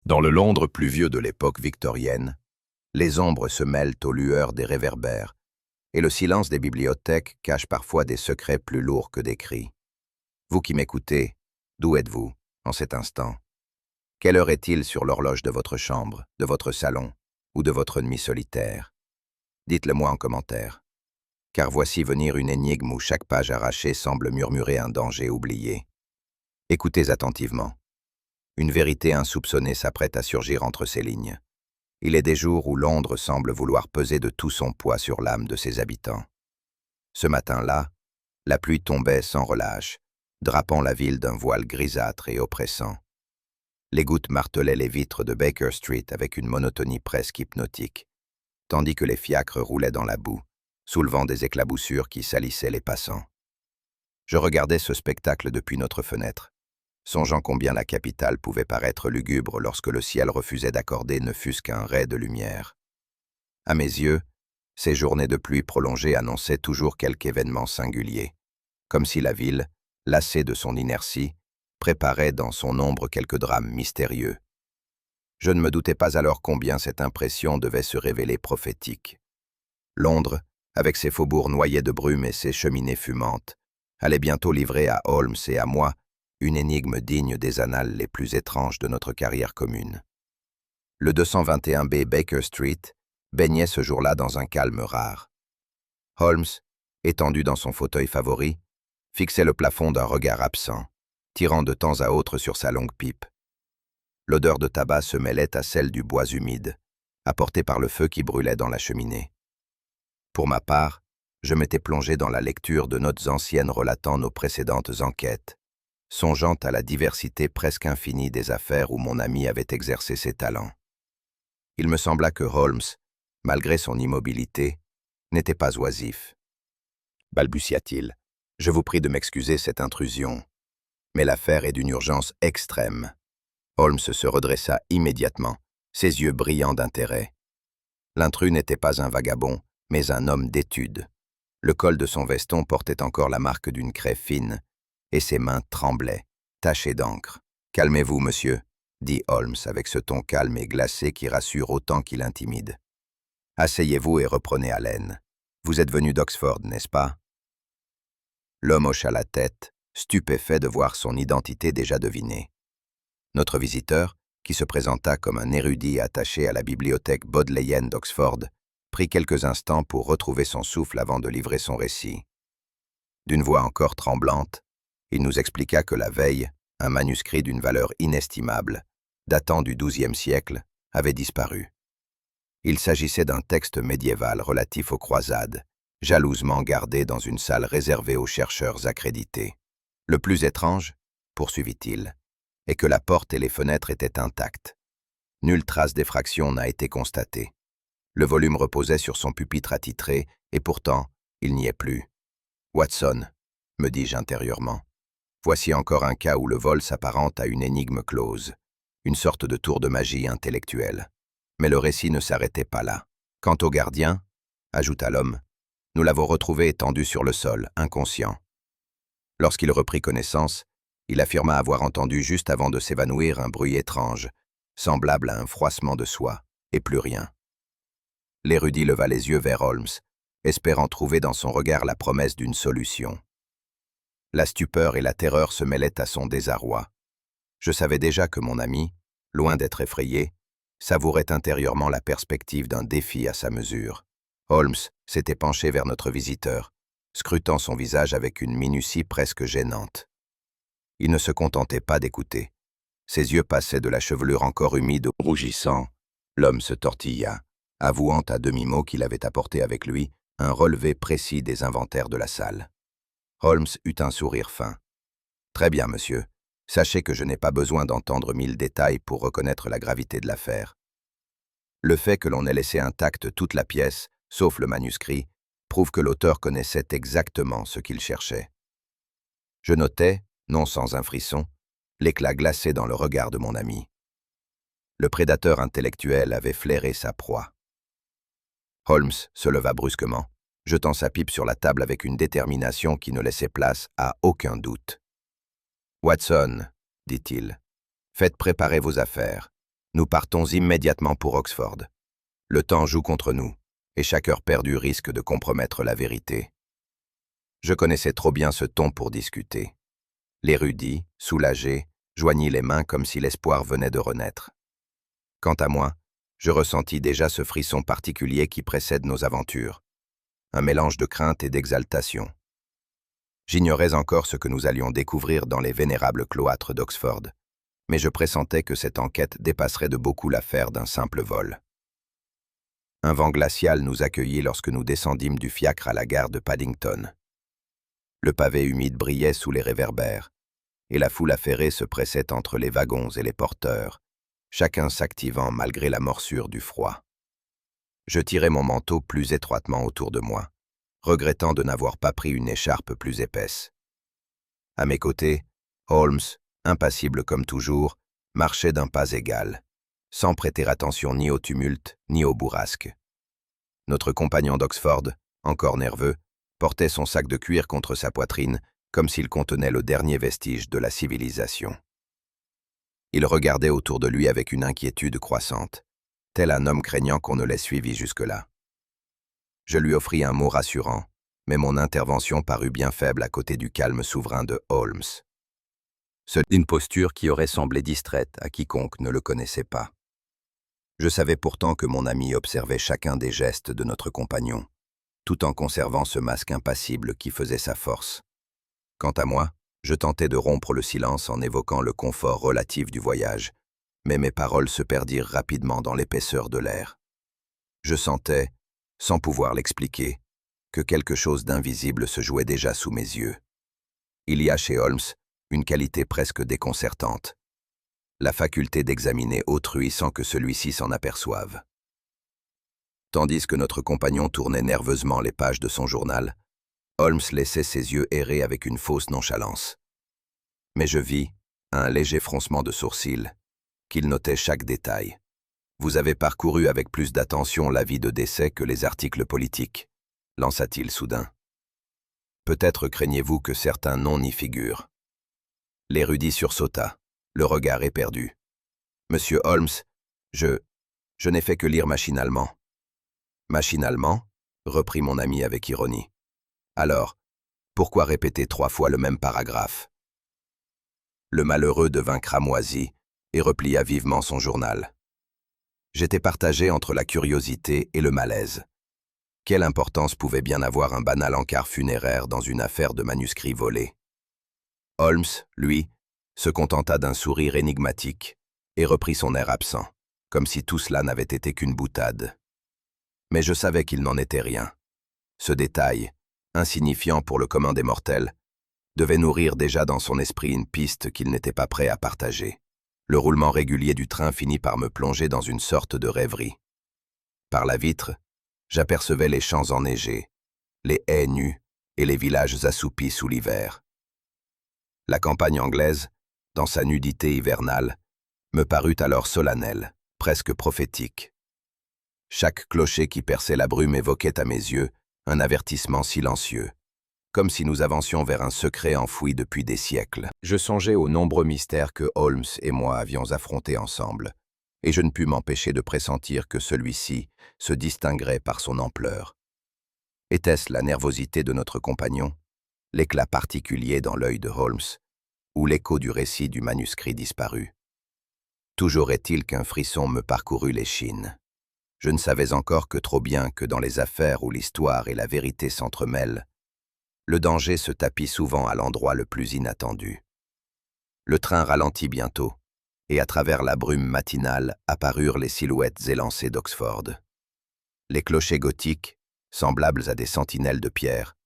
Dans le Londres pluvieux de l'époque victorienne, les ombres se mêlent aux lueurs des réverbères, et le silence des bibliothèques cache parfois des secrets plus lourds que des cris. Vous qui m'écoutez, d'où êtes-vous, en cet instant? Quelle heure est-il sur l'horloge de votre chambre, de votre salon, ou de votre nuit solitaire? Dites-le-moi en commentaire. Car voici venir une énigme où chaque page arrachée semble murmurer un danger oublié. Écoutez attentivement. Une vérité insoupçonnée s'apprête à surgir entre ces lignes. Il est des jours où Londres semble vouloir peser de tout son poids sur l'âme de ses habitants. Ce matin-là, la pluie tombait sans relâche, drapant la ville d'un voile grisâtre et oppressant. Les gouttes martelaient les vitres de Baker Street avec une monotonie presque hypnotique, tandis que les fiacres roulaient dans la boue, soulevant des éclaboussures qui salissaient les passants. Je regardais ce spectacle depuis notre fenêtre, songeant combien la capitale pouvait paraître lugubre lorsque le ciel refusait d'accorder ne fût-ce qu'un ray de lumière. À mes yeux, ces journées de pluie prolongée annonçaient toujours quelque événement singulier, comme si la ville, lassée de son inertie, préparait dans son ombre quelque drame mystérieux. Je ne me doutais pas alors combien cette impression devait se révéler prophétique. Londres, avec ses faubourgs noyés de brume et ses cheminées fumantes, allait bientôt livrer à Holmes et à moi une énigme digne des annales les plus étranges de notre carrière commune. Le 221B Baker Street baignait ce jour-là dans un calme rare. Holmes, étendu dans son fauteuil favori, fixait le plafond d'un regard absent, tirant de temps à autre sur sa longue pipe. L'odeur de tabac se mêlait à celle du bois humide, apporté par le feu qui brûlait dans la cheminée. Pour ma part, je m'étais plongé dans la lecture de notes anciennes relatant nos précédentes enquêtes, songeant à la diversité presque infinie des affaires où mon ami avait exercé ses talents. Il me sembla que Holmes, malgré son immobilité, n'était pas oisif. Balbutia-t-il. Je vous prie de m'excuser cette intrusion, mais l'affaire est d'une urgence extrême. Holmes se redressa immédiatement, ses yeux brillants d'intérêt. L'intrus n'était pas un vagabond, mais un homme d'étude. Le col de son veston portait encore la marque d'une craie fine, et ses mains tremblaient, tachées d'encre. « Calmez-vous, monsieur », dit Holmes avec ce ton calme et glacé qui rassure autant qu'il intimide. « Asseyez-vous et reprenez haleine. Vous êtes venu d'Oxford, n'est-ce pas ?» L'homme hocha la tête, stupéfait de voir son identité déjà devinée. Notre visiteur, qui se présenta comme un érudit attaché à la bibliothèque bodléienne d'Oxford, prit quelques instants pour retrouver son souffle avant de livrer son récit. D'une voix encore tremblante, il nous expliqua que la veille, un manuscrit d'une valeur inestimable, datant du XIIe siècle, avait disparu. Il s'agissait d'un texte médiéval relatif aux croisades, jalousement gardé dans une salle réservée aux chercheurs accrédités. Le plus étrange, poursuivit-il, est que la porte et les fenêtres étaient intactes. Nulle trace d'effraction n'a été constatée. Le volume reposait sur son pupitre attitré, et pourtant, il n'y est plus. « Watson », me dis-je intérieurement, voici encore un cas où le vol s'apparente à une énigme close, une sorte de tour de magie intellectuelle. Mais le récit ne s'arrêtait pas là. Quant au gardien, ajouta l'homme, nous l'avons retrouvé étendu sur le sol, inconscient. Lorsqu'il reprit connaissance, il affirma avoir entendu juste avant de s'évanouir un bruit étrange, semblable à un froissement de soie, et plus rien. L'érudit leva les yeux vers Holmes, espérant trouver dans son regard la promesse d'une solution. La stupeur et la terreur se mêlaient à son désarroi. Je savais déjà que mon ami, loin d'être effrayé, savourait intérieurement la perspective d'un défi à sa mesure. Holmes s'était penché vers notre visiteur, scrutant son visage avec une minutie presque gênante. Il ne se contentait pas d'écouter. Ses yeux passaient de la chevelure encore humide au rougissant. L'homme se tortilla, avouant à demi-mot qu'il avait apporté avec lui un relevé précis des inventaires de la salle. Holmes eut un sourire fin. « Très bien, monsieur. Sachez que je n'ai pas besoin d'entendre 1000 détails pour reconnaître la gravité de l'affaire. Le fait que l'on ait laissé intacte toute la pièce, sauf le manuscrit, prouve que l'auteur connaissait exactement ce qu'il cherchait. » Je notais, non sans un frisson, l'éclat glacé dans le regard de mon ami. Le prédateur intellectuel avait flairé sa proie. Holmes se leva brusquement, jetant sa pipe sur la table avec une détermination qui ne laissait place à aucun doute. « Watson, dit-il, faites préparer vos affaires. Nous partons immédiatement pour Oxford. Le temps joue contre nous, et chaque heure perdue risque de compromettre la vérité. Je connaissais trop bien ce ton pour discuter. L'érudit, soulagé, joignit les mains comme si l'espoir venait de renaître. Quant à moi, je ressentis déjà ce frisson particulier qui précède nos aventures, un mélange de crainte et d'exaltation. J'ignorais encore ce que nous allions découvrir dans les vénérables cloîtres d'Oxford, mais je pressentais que cette enquête dépasserait de beaucoup l'affaire d'un simple vol. Un vent glacial nous accueillit lorsque nous descendîmes du fiacre à la gare de Paddington. Le pavé humide brillait sous les réverbères, et la foule affairée se pressait entre les wagons et les porteurs, chacun s'activant malgré la morsure du froid. Je tirai mon manteau plus étroitement autour de moi, regrettant de n'avoir pas pris une écharpe plus épaisse. À mes côtés, Holmes, impassible comme toujours, marchait d'un pas égal, sans prêter attention ni au tumulte ni au bourrasque. Notre compagnon d'Oxford, encore nerveux, portait son sac de cuir contre sa poitrine, comme s'il contenait le dernier vestige de la civilisation. Il regardait autour de lui avec une inquiétude croissante, tel un homme craignant qu'on ne l'ait suivi jusque-là. Je lui offris un mot rassurant, mais mon intervention parut bien faible à côté du calme souverain de Holmes. Une posture qui aurait semblé distraite à quiconque ne le connaissait pas. Je savais pourtant que mon ami observait chacun des gestes de notre compagnon, tout en conservant ce masque impassible qui faisait sa force. Quant à moi, je tentais de rompre le silence en évoquant le confort relatif du voyage, mais mes paroles se perdirent rapidement dans l'épaisseur de l'air. Je sentais, sans pouvoir l'expliquer, que quelque chose d'invisible se jouait déjà sous mes yeux. Il y a chez Holmes une qualité presque déconcertante, la faculté d'examiner autrui sans que celui-ci s'en aperçoive. Tandis que notre compagnon tournait nerveusement les pages de son journal, Holmes laissait ses yeux errer avec une fausse nonchalance. Mais je vis, à un léger froncement de sourcils, qu'il notait chaque détail. Vous avez parcouru avec plus d'attention l'avis de décès que les articles politiques, lança-t-il soudain. Peut-être craignez-vous que certains noms n'y figurent. L'érudit sursauta, le regard éperdu. Monsieur Holmes, je n'ai fait que lire machinalement. Machinalement, reprit mon ami avec ironie. Alors, pourquoi répéter 3 fois le même paragraphe? Le malheureux devint cramoisi et replia vivement son journal. J'étais partagé entre la curiosité et le malaise. Quelle importance pouvait bien avoir un banal encart funéraire dans une affaire de manuscrits volés? Holmes, lui, se contenta d'un sourire énigmatique et reprit son air absent, comme si tout cela n'avait été qu'une boutade. Mais je savais qu'il n'en était rien. Ce détail, insignifiant pour le commun des mortels, devait nourrir déjà dans son esprit une piste qu'il n'était pas prêt à partager. Le roulement régulier du train finit par me plonger dans une sorte de rêverie. Par la vitre, j'apercevais les champs enneigés, les haies nues et les villages assoupis sous l'hiver. La campagne anglaise, dans sa nudité hivernale, me parut alors solennelle, presque prophétique. Chaque clocher qui perçait la brume évoquait à mes yeux un avertissement silencieux, comme si nous avancions vers un secret enfoui depuis des siècles. Je songeais aux nombreux mystères que Holmes et moi avions affrontés ensemble, et je ne pus m'empêcher de pressentir que celui-ci se distinguerait par son ampleur. Était-ce la nervosité de notre compagnon, l'éclat particulier dans l'œil de Holmes, ou l'écho du récit du manuscrit disparu? Toujours est-il qu'un frisson me parcourut l'échine. Je ne savais encore que trop bien que dans les affaires où l'histoire et la vérité s'entremêlent, le danger se tapit souvent à l'endroit le plus inattendu. Le train ralentit bientôt, et à travers la brume matinale apparurent les silhouettes élancées d'Oxford. Les clochers gothiques, semblables à des sentinelles de pierre,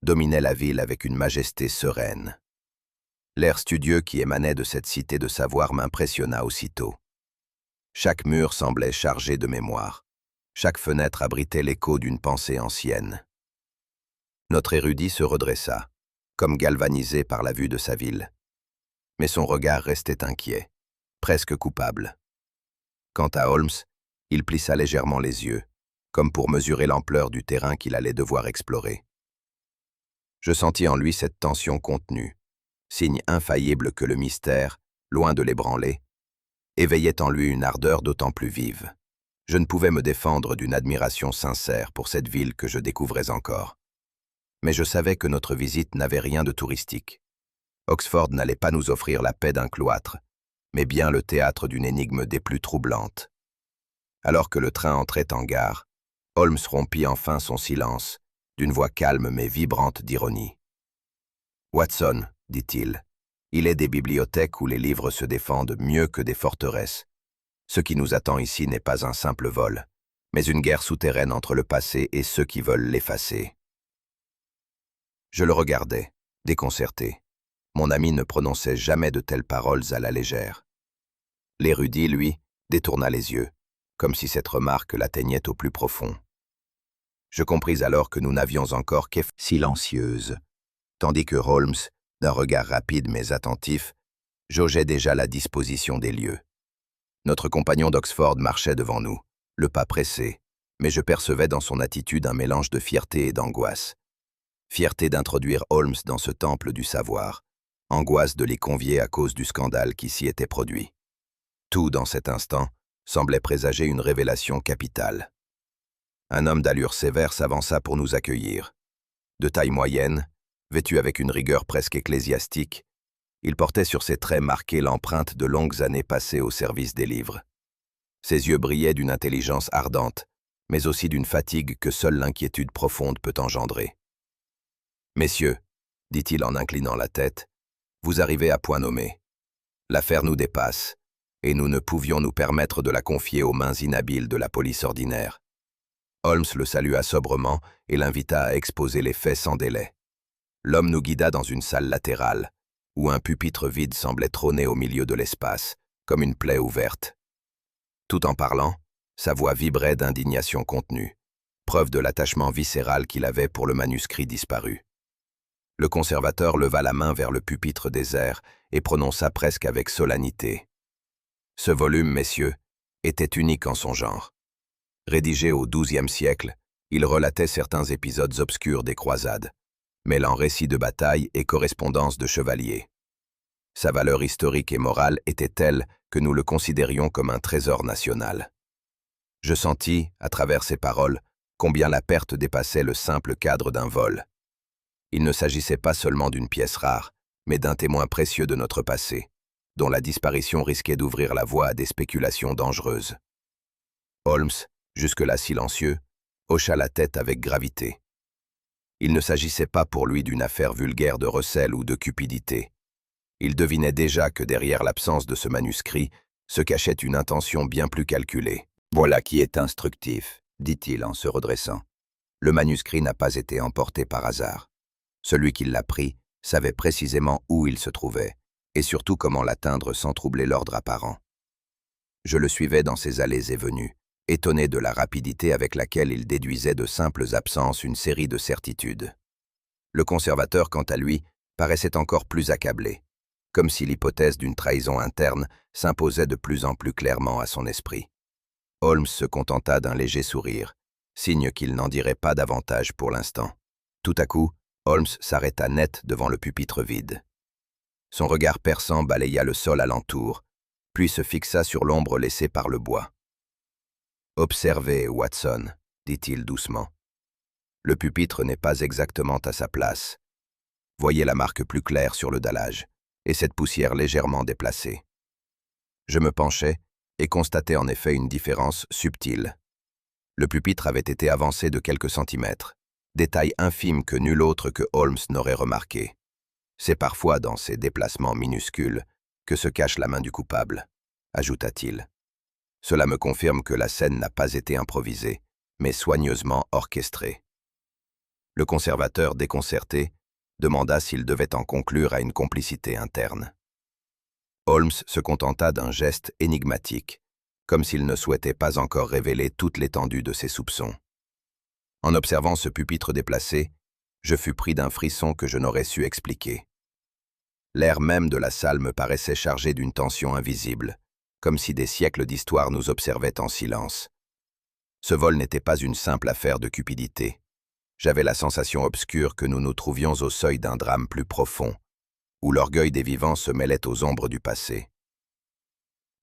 dominaient la ville avec une majesté sereine. L'air studieux qui émanait de cette cité de savoir m'impressionna aussitôt. Chaque mur semblait chargé de mémoire. Chaque fenêtre abritait l'écho d'une pensée ancienne. Notre érudit se redressa, comme galvanisé par la vue de sa ville. Mais son regard restait inquiet, presque coupable. Quant à Holmes, il plissa légèrement les yeux, comme pour mesurer l'ampleur du terrain qu'il allait devoir explorer. Je sentis en lui cette tension contenue, signe infaillible que le mystère, loin de l'ébranler, éveillait en lui une ardeur d'autant plus vive. Je ne pouvais me défendre d'une admiration sincère pour cette ville que je découvrais encore. Mais je savais que notre visite n'avait rien de touristique. Oxford n'allait pas nous offrir la paix d'un cloître, mais bien le théâtre d'une énigme des plus troublantes. Alors que le train entrait en gare, Holmes rompit enfin son silence, d'une voix calme mais vibrante d'ironie. « Watson, dit-il, il est des bibliothèques où les livres se défendent mieux que des forteresses. Ce qui nous attend ici n'est pas un simple vol, mais une guerre souterraine entre le passé et ceux qui veulent l'effacer. » Je le regardais, déconcerté. Mon ami ne prononçait jamais de telles paroles à la légère. L'érudit, lui, détourna les yeux, comme si cette remarque l'atteignait au plus profond. Je compris alors que nous n'avions encore qu'effet silencieuse, tandis que Holmes, d'un regard rapide mais attentif, jaugeait déjà la disposition des lieux. Notre compagnon d'Oxford marchait devant nous, le pas pressé, mais je percevais dans son attitude un mélange de fierté et d'angoisse. Fierté d'introduire Holmes dans ce temple du savoir, angoisse de l'y convier à cause du scandale qui s'y était produit. Tout, dans cet instant, semblait présager une révélation capitale. Un homme d'allure sévère s'avança pour nous accueillir. De taille moyenne, vêtu avec une rigueur presque ecclésiastique, il portait sur ses traits marqués l'empreinte de longues années passées au service des livres. Ses yeux brillaient d'une intelligence ardente, mais aussi d'une fatigue que seule l'inquiétude profonde peut engendrer. « Messieurs, dit-il en inclinant la tête, vous arrivez à point nommé. L'affaire nous dépasse, et nous ne pouvions nous permettre de la confier aux mains inhabiles de la police ordinaire. » Holmes le salua sobrement et l'invita à exposer les faits sans délai. L'homme nous guida dans une salle latérale, où un pupitre vide semblait trôner au milieu de l'espace, comme une plaie ouverte. Tout en parlant, sa voix vibrait d'indignation contenue, preuve de l'attachement viscéral qu'il avait pour le manuscrit disparu. Le conservateur leva la main vers le pupitre désert et prononça presque avec solennité. Ce volume, messieurs, était unique en son genre. Rédigé au XIIe siècle, il relatait certains épisodes obscurs des croisades, mêlant récits de bataille et correspondances de chevaliers. Sa valeur historique et morale était telle que nous le considérions comme un trésor national. Je sentis, à travers ces paroles, combien la perte dépassait le simple cadre d'un vol. Il ne s'agissait pas seulement d'une pièce rare, mais d'un témoin précieux de notre passé, dont la disparition risquait d'ouvrir la voie à des spéculations dangereuses. Holmes, jusque-là silencieux, hocha la tête avec gravité. Il ne s'agissait pas pour lui d'une affaire vulgaire de recel ou de cupidité. Il devinait déjà que derrière l'absence de ce manuscrit se cachait une intention bien plus calculée. « Voilà qui est instructif, » dit-il en se redressant. « Le manuscrit n'a pas été emporté par hasard. Celui qui l'a pris savait précisément où il se trouvait, et surtout comment l'atteindre sans troubler l'ordre apparent. Je le suivais dans ses allées et venues, étonné de la rapidité avec laquelle il déduisait de simples absences une série de certitudes. Le conservateur, quant à lui, paraissait encore plus accablé, comme si l'hypothèse d'une trahison interne s'imposait de plus en plus clairement à son esprit. Holmes se contenta d'un léger sourire, signe qu'il n'en dirait pas davantage pour l'instant. Tout à coup, Holmes s'arrêta net devant le pupitre vide. Son regard perçant balaya le sol alentour, puis se fixa sur l'ombre laissée par le bois. « Observez, Watson, » dit-il doucement. « Le pupitre n'est pas exactement à sa place. Voyez la marque plus claire sur le dallage, et cette poussière légèrement déplacée. » Je me penchai et constatai en effet une différence subtile. Le pupitre avait été avancé de quelques centimètres, détail infime que nul autre que Holmes n'aurait remarqué. C'est parfois dans ces déplacements minuscules que se cache la main du coupable, ajouta-t-il. Cela me confirme que la scène n'a pas été improvisée, mais soigneusement orchestrée. Le conservateur, déconcerté, demanda s'il devait en conclure à une complicité interne. Holmes se contenta d'un geste énigmatique, comme s'il ne souhaitait pas encore révéler toute l'étendue de ses soupçons. En observant ce pupitre déplacé, je fus pris d'un frisson que je n'aurais su expliquer. L'air même de la salle me paraissait chargé d'une tension invisible, comme si des siècles d'histoire nous observaient en silence. Ce vol n'était pas une simple affaire de cupidité. J'avais la sensation obscure que nous nous trouvions au seuil d'un drame plus profond, où l'orgueil des vivants se mêlait aux ombres du passé.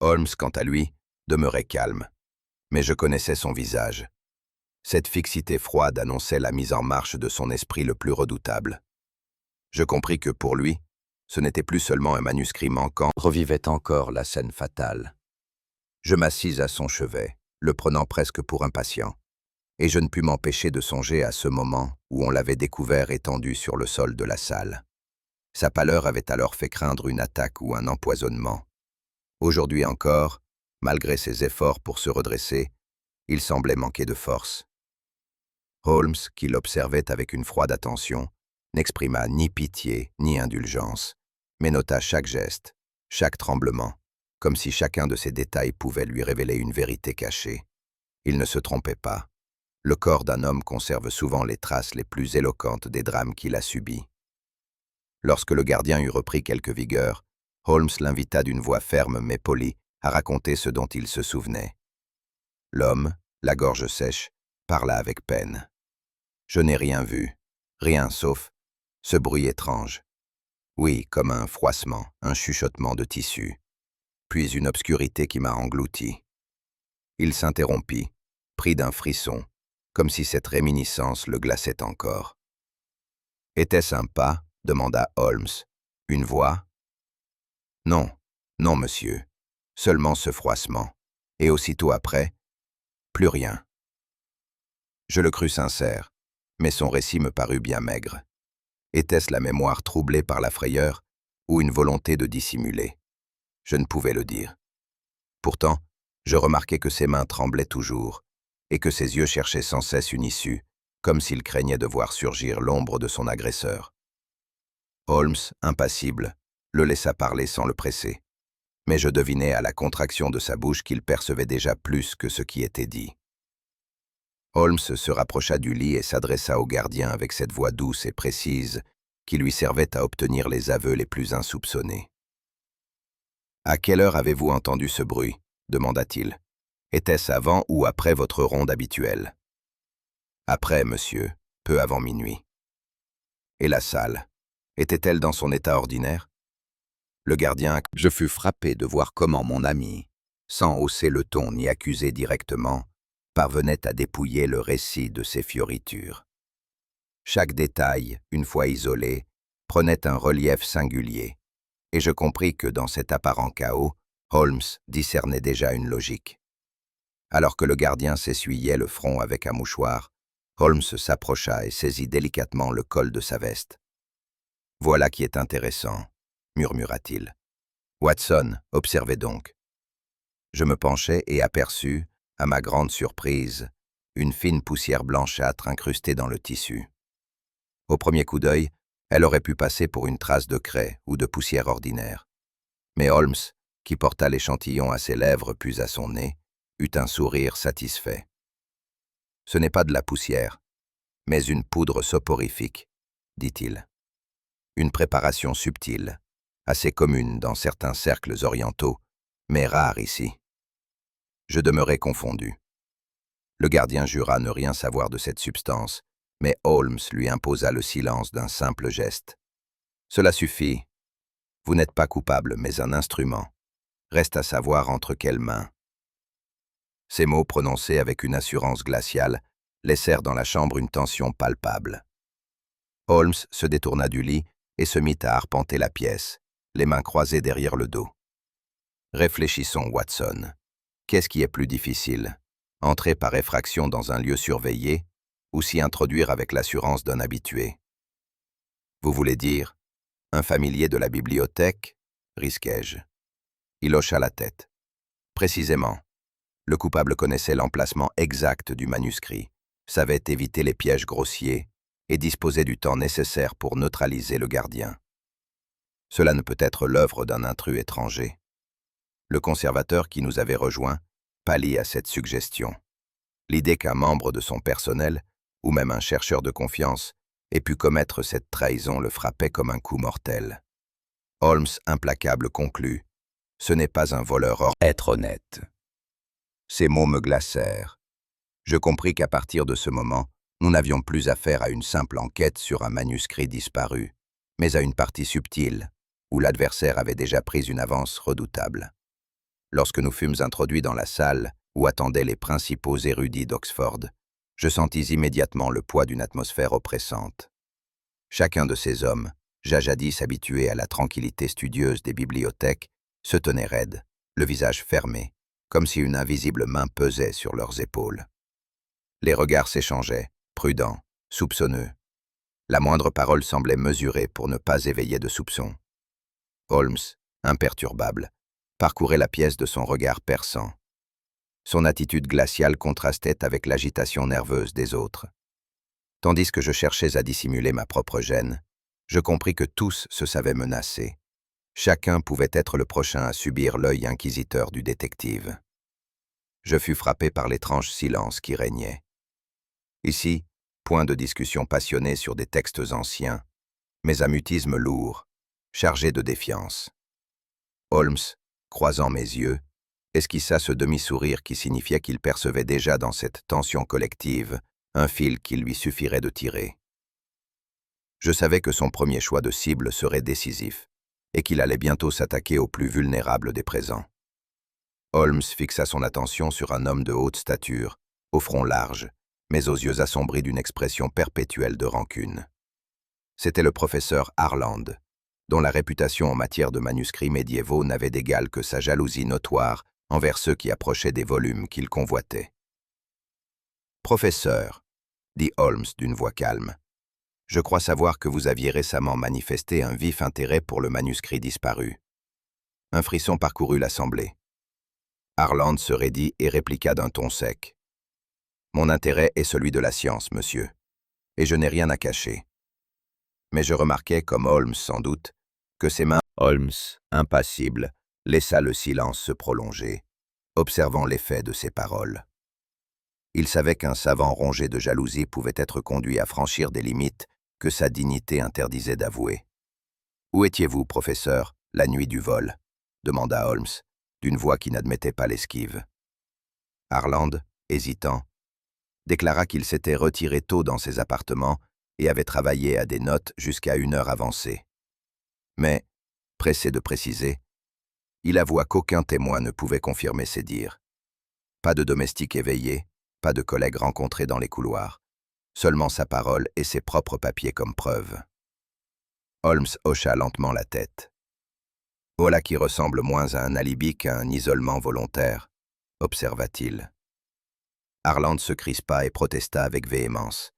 Holmes, quant à lui, demeurait calme. Mais je connaissais son visage. Cette fixité froide annonçait la mise en marche de son esprit le plus redoutable. Je compris que pour lui, ce n'était plus seulement un manuscrit manquant, revivait encore la scène fatale. Je m'assis à son chevet, le prenant presque pour un patient, et je ne pus m'empêcher de songer à ce moment où on l'avait découvert étendu sur le sol de la salle. Sa pâleur avait alors fait craindre une attaque ou un empoisonnement. Aujourd'hui encore, malgré ses efforts pour se redresser, il semblait manquer de force. Holmes, qui l'observait avec une froide attention, n'exprima ni pitié ni indulgence, mais nota chaque geste, chaque tremblement, comme si chacun de ces détails pouvait lui révéler une vérité cachée. Il ne se trompait pas. Le corps d'un homme conserve souvent les traces les plus éloquentes des drames qu'il a subis. Lorsque le gardien eut repris quelque vigueur, Holmes l'invita d'une voix ferme mais polie à raconter ce dont il se souvenait. L'homme, la gorge sèche, parla avec peine. « Je n'ai rien vu, rien sauf ce bruit étrange. Oui, comme un froissement, un chuchotement de tissu, puis une obscurité qui m'a englouti. » Il s'interrompit, pris d'un frisson, comme si cette réminiscence le glaçait encore. « Était-ce un pas ?» demanda Holmes. « Une voix ?»« Non, non, monsieur. Seulement ce froissement. Et aussitôt après, plus rien. » Je le crus sincère, mais son récit me parut bien maigre. Était-ce la mémoire troublée par la frayeur ou une volonté de dissimuler? Je ne pouvais le dire. Pourtant, je remarquai que ses mains tremblaient toujours et que ses yeux cherchaient sans cesse une issue, comme s'il craignait de voir surgir l'ombre de son agresseur. Holmes, impassible, le laissa parler sans le presser, mais je devinai à la contraction de sa bouche qu'il percevait déjà plus que ce qui était dit. Holmes se rapprocha du lit et s'adressa au gardien avec cette voix douce et précise qui lui servait à obtenir les aveux les plus insoupçonnés. « À quelle heure avez-vous entendu ce bruit ?» demanda-t-il. « Était-ce avant ou après votre ronde habituelle ?»« Après, monsieur, peu avant minuit. » « Et la salle, était-elle dans son état ordinaire ?» Le gardien, je fus frappé de voir comment mon ami, sans hausser le ton ni accuser directement, parvenait à dépouiller le récit de ses fioritures. Chaque détail, une fois isolé, prenait un relief singulier, et je compris que dans cet apparent chaos, Holmes discernait déjà une logique. Alors que le gardien s'essuyait le front avec un mouchoir, Holmes s'approcha et saisit délicatement le col de sa veste. « Voilà qui est intéressant, » murmura-t-il. « Watson, observez donc. » Je me penchai et aperçus, à ma grande surprise, une fine poussière blanchâtre incrustée dans le tissu. Au premier coup d'œil, elle aurait pu passer pour une trace de craie ou de poussière ordinaire. Mais Holmes, qui porta l'échantillon à ses lèvres puis à son nez, eut un sourire satisfait. « Ce n'est pas de la poussière, mais une poudre soporifique, » dit-il. « Une préparation subtile, assez commune dans certains cercles orientaux, mais rare ici. » Je demeurai confondu. Le gardien jura ne rien savoir de cette substance, mais Holmes lui imposa le silence d'un simple geste. « Cela suffit. Vous n'êtes pas coupable, mais un instrument. Reste à savoir entre quelles mains. » Ces mots, prononcés avec une assurance glaciale, laissèrent dans la chambre une tension palpable. Holmes se détourna du lit et se mit à arpenter la pièce, les mains croisées derrière le dos. « Réfléchissons, Watson. Qu'est-ce qui est plus difficile? Entrer par effraction dans un lieu surveillé ou s'y introduire avec l'assurance d'un habitué? Vous voulez dire, un familier de la bibliothèque, risquai-je. Il hocha la tête. Précisément. Le coupable connaissait l'emplacement exact du manuscrit, savait éviter les pièges grossiers et disposait du temps nécessaire pour neutraliser le gardien. Cela ne peut être l'œuvre d'un intrus étranger. Le conservateur qui nous avait rejoints pâlit à cette suggestion. L'idée qu'un membre de son personnel, ou même un chercheur de confiance, ait pu commettre cette trahison le frappait comme un coup mortel. Holmes, implacable, conclut « Ce n'est pas un voleur hors être honnête. » Ces mots me glacèrent. Je compris qu'à partir de ce moment, nous n'avions plus affaire à une simple enquête sur un manuscrit disparu, mais à une partie subtile, où l'adversaire avait déjà pris une avance redoutable. Lorsque nous fûmes introduits dans la salle où attendaient les principaux érudits d'Oxford, je sentis immédiatement le poids d'une atmosphère oppressante. Chacun de ces hommes, jadis habitués à la tranquillité studieuse des bibliothèques, se tenait raide, le visage fermé, comme si une invisible main pesait sur leurs épaules. Les regards s'échangeaient, prudents, soupçonneux. La moindre parole semblait mesurée pour ne pas éveiller de soupçons. Holmes, imperturbable, parcourait la pièce de son regard perçant. Son attitude glaciale contrastait avec l'agitation nerveuse des autres. Tandis que je cherchais à dissimuler ma propre gêne, je compris que tous se savaient menacés. Chacun pouvait être le prochain à subir l'œil inquisiteur du détective. Je fus frappé par l'étrange silence qui régnait. Ici, point de discussion passionnée sur des textes anciens, mais un mutisme lourd, chargé de défiance. Holmes, croisant mes yeux, esquissa ce demi-sourire qui signifiait qu'il percevait déjà dans cette tension collective un fil qu'il lui suffirait de tirer. Je savais que son premier choix de cible serait décisif, et qu'il allait bientôt s'attaquer aux plus vulnérables des présents. Holmes fixa son attention sur un homme de haute stature, au front large, mais aux yeux assombris d'une expression perpétuelle de rancune. C'était le professeur Harland, dont la réputation en matière de manuscrits médiévaux n'avait d'égal que sa jalousie notoire envers ceux qui approchaient des volumes qu'il convoitait. « Professeur, » dit Holmes d'une voix calme, « je crois savoir que vous aviez récemment manifesté un vif intérêt pour le manuscrit disparu. » Un frisson parcourut l'assemblée. Harland se raidit et répliqua d'un ton sec. « Mon intérêt est celui de la science, monsieur, et je n'ai rien à cacher. » Mais je remarquai, comme Holmes sans doute, que ses mains... Holmes, impassible, laissa le silence se prolonger, observant l'effet de ses paroles. Il savait qu'un savant rongé de jalousie pouvait être conduit à franchir des limites que sa dignité interdisait d'avouer. « Où étiez-vous, professeur, la nuit du vol ?» demanda Holmes, d'une voix qui n'admettait pas l'esquive. Harland, hésitant, déclara qu'il s'était retiré tôt dans ses appartements et avait travaillé à des notes jusqu'à une heure avancée. Mais, pressé de préciser, il avoua qu'aucun témoin ne pouvait confirmer ses dires. Pas de domestique éveillé, pas de collègue rencontré dans les couloirs, seulement sa parole et ses propres papiers comme preuve. Holmes hocha lentement la tête. « Voilà qui ressemble moins à un alibi qu'à un isolement volontaire, » observa-t-il. Harland se crispa et protesta avec véhémence,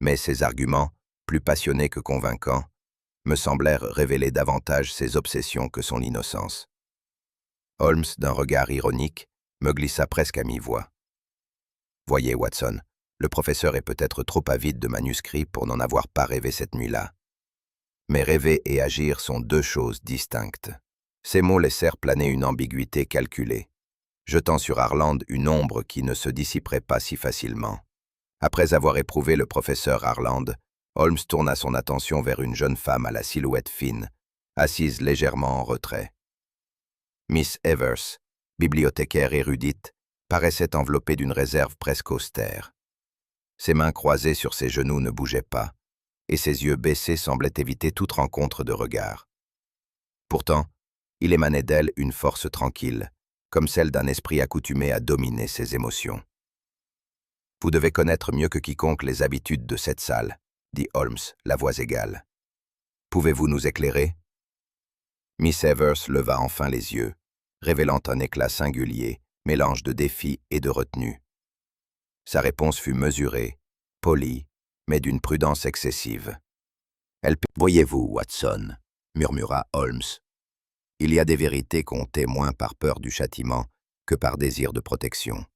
mais ses arguments, plus passionnés que convaincants, me semblèrent révéler davantage ses obsessions que son innocence. Holmes, d'un regard ironique, me glissa presque à mi-voix. « Voyez, Watson, le professeur est peut-être trop avide de manuscrits pour n'en avoir pas rêvé cette nuit-là. Mais rêver et agir sont deux choses distinctes. » Ces mots laissèrent planer une ambiguïté calculée, jetant sur Harland une ombre qui ne se dissiperait pas si facilement. Après avoir éprouvé le professeur Harland, Holmes tourna son attention vers une jeune femme à la silhouette fine, assise légèrement en retrait. Miss Evers, bibliothécaire érudite, paraissait enveloppée d'une réserve presque austère. Ses mains croisées sur ses genoux ne bougeaient pas, et ses yeux baissés semblaient éviter toute rencontre de regard. Pourtant, il émanait d'elle une force tranquille, comme celle d'un esprit accoutumé à dominer ses émotions. « Vous devez connaître mieux que quiconque les habitudes de cette salle, » dit Holmes, la voix égale. « Pouvez-vous nous éclairer ?» Miss Evers leva enfin les yeux, révélant un éclat singulier, mélange de défi et de retenue. Sa réponse fut mesurée, polie, mais d'une prudence excessive. « Voyez-vous, Watson, » murmura Holmes. « Il y a des vérités qu'on tait moins par peur du châtiment que par désir de protection.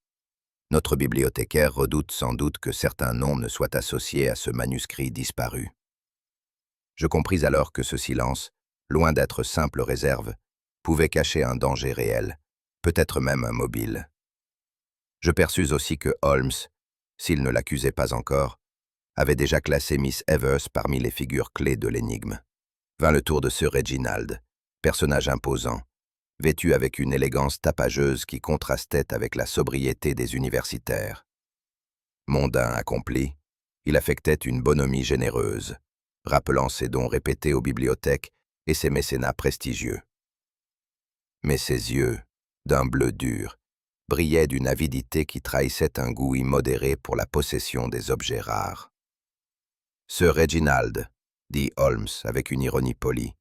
Notre bibliothécaire redoute sans doute que certains noms ne soient associés à ce manuscrit disparu. » Je compris alors que ce silence, loin d'être simple réserve, pouvait cacher un danger réel, peut-être même un mobile. Je perçus aussi que Holmes, s'il ne l'accusait pas encore, avait déjà classé Miss Evers parmi les figures clés de l'énigme. Vint le tour de Sir Reginald, personnage imposant, vêtu avec une élégance tapageuse qui contrastait avec la sobriété des universitaires. Mondain accompli, il affectait une bonhomie généreuse, rappelant ses dons répétés aux bibliothèques et ses mécénats prestigieux. Mais ses yeux, d'un bleu dur, brillait d'une avidité qui trahissait un goût immodéré pour la possession des objets rares. « Sir Reginald, dit Holmes avec une ironie polie,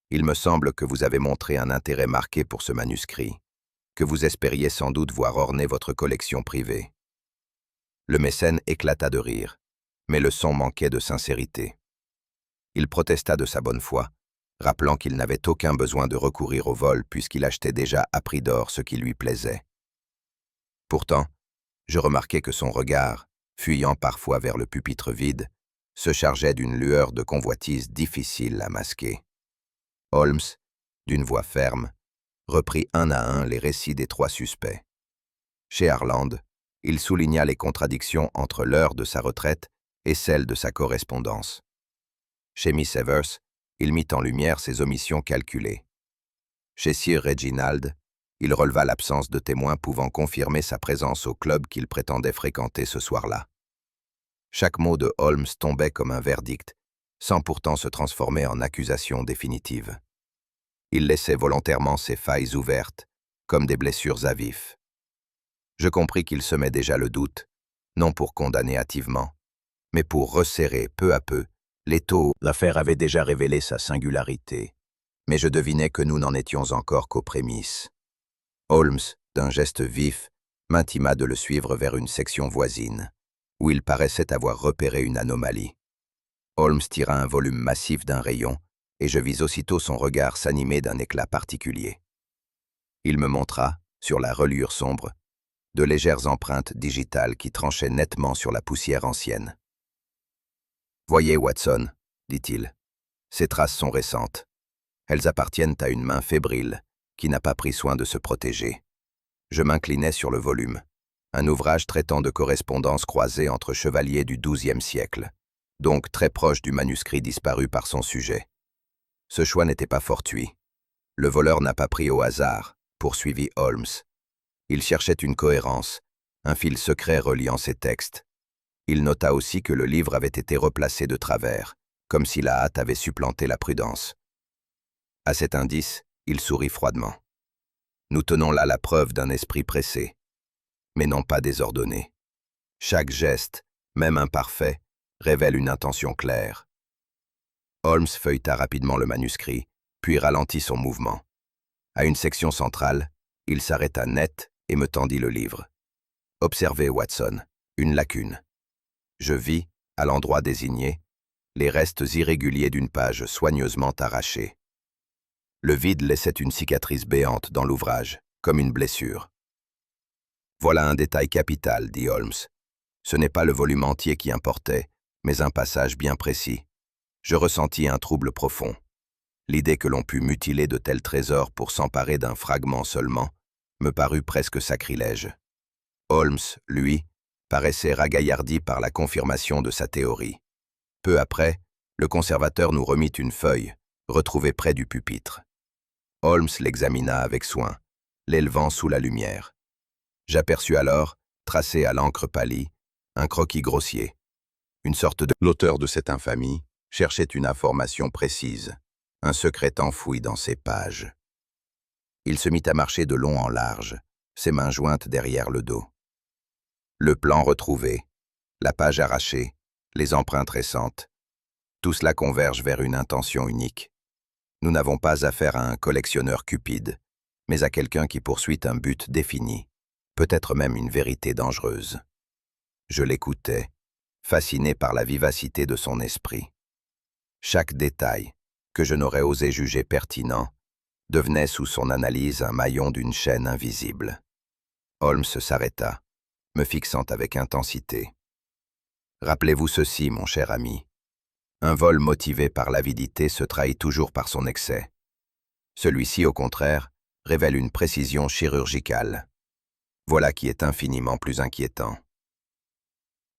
il me semble que vous avez montré un intérêt marqué pour ce manuscrit, que vous espériez sans doute voir orner votre collection privée. » Le mécène éclata de rire, mais le son manquait de sincérité. Il protesta de sa bonne foi, rappelant qu'il n'avait aucun besoin de recourir au vol puisqu'il achetait déjà à prix d'or ce qui lui plaisait. Pourtant, je remarquai que son regard, fuyant parfois vers le pupitre vide, se chargeait d'une lueur de convoitise difficile à masquer. Holmes, d'une voix ferme, reprit un à un les récits des 3 suspects. Chez Harland, il souligna les contradictions entre l'heure de sa retraite et celle de sa correspondance. Chez Miss Evers, il mit en lumière ses omissions calculées. Chez Sir Reginald, il releva l'absence de témoins pouvant confirmer sa présence au club qu'il prétendait fréquenter ce soir-là. Chaque mot de Holmes tombait comme un verdict, sans pourtant se transformer en accusation définitive. Il laissait volontairement ses failles ouvertes, comme des blessures à vif. Je compris qu'il semait déjà le doute, non pour condamner hâtivement, mais pour resserrer peu à peu l'étau. L'affaire avait déjà révélé sa singularité, mais je devinais que nous n'en étions encore qu'aux prémices. Holmes, d'un geste vif, m'intima de le suivre vers une section voisine, où il paraissait avoir repéré une anomalie. Holmes tira un volume massif d'un rayon, et je vis aussitôt son regard s'animer d'un éclat particulier. Il me montra, sur la reliure sombre, de légères empreintes digitales qui tranchaient nettement sur la poussière ancienne. « Voyez, Watson, dit-il, ces traces sont récentes. Elles appartiennent à une main fébrile, qui n'a pas pris soin de se protéger. » Je m'inclinai sur le volume, un ouvrage traitant de correspondances croisées entre chevaliers du XIIe siècle, donc très proche du manuscrit disparu par son sujet. Ce choix n'était pas fortuit. Le voleur n'a pas pris au hasard, poursuivit Holmes. Il cherchait une cohérence, un fil secret reliant ses textes. Il nota aussi que le livre avait été replacé de travers, comme si la hâte avait supplanté la prudence. À cet indice, il sourit froidement. Nous tenons là la preuve d'un esprit pressé, mais non pas désordonné. Chaque geste, même imparfait, révèle une intention claire. Holmes feuilleta rapidement le manuscrit, puis ralentit son mouvement. À une section centrale, il s'arrêta net et me tendit le livre. « Observez, Watson, une lacune. » Je vis, à l'endroit désigné, les restes irréguliers d'une page soigneusement arrachée. Le vide laissait une cicatrice béante dans l'ouvrage, comme une blessure. « Voilà un détail capital, dit Holmes. Ce n'est pas le volume entier qui importait, mais un passage bien précis. Je ressentis un trouble profond. L'idée que l'on pût mutiler de tels trésors pour s'emparer d'un fragment seulement me parut presque sacrilège. Holmes, lui, paraissait ragaillardi par la confirmation de sa théorie. Peu après, le conservateur nous remit une feuille, retrouvée près du pupitre. Holmes l'examina avec soin, l'élevant sous la lumière. J'aperçus alors, tracé à l'encre pâlie, un croquis grossier. Une sorte de... L'auteur de cette infamie cherchait une information précise, un secret enfoui dans ces pages. Il se mit à marcher de long en large, ses mains jointes derrière le dos. Le plan retrouvé, la page arrachée, les empreintes récentes, tout cela converge vers une intention unique. Nous n'avons pas affaire à un collectionneur cupide, mais à quelqu'un qui poursuit un but défini, peut-être même une vérité dangereuse. Je l'écoutais, fasciné par la vivacité de son esprit. Chaque détail, que je n'aurais osé juger pertinent, devenait sous son analyse un maillon d'une chaîne invisible. Holmes s'arrêta, me fixant avec intensité. « Rappelez-vous ceci, mon cher ami. Un vol motivé par l'avidité se trahit toujours par son excès. Celui-ci, au contraire, révèle une précision chirurgicale. Voilà qui est infiniment plus inquiétant. »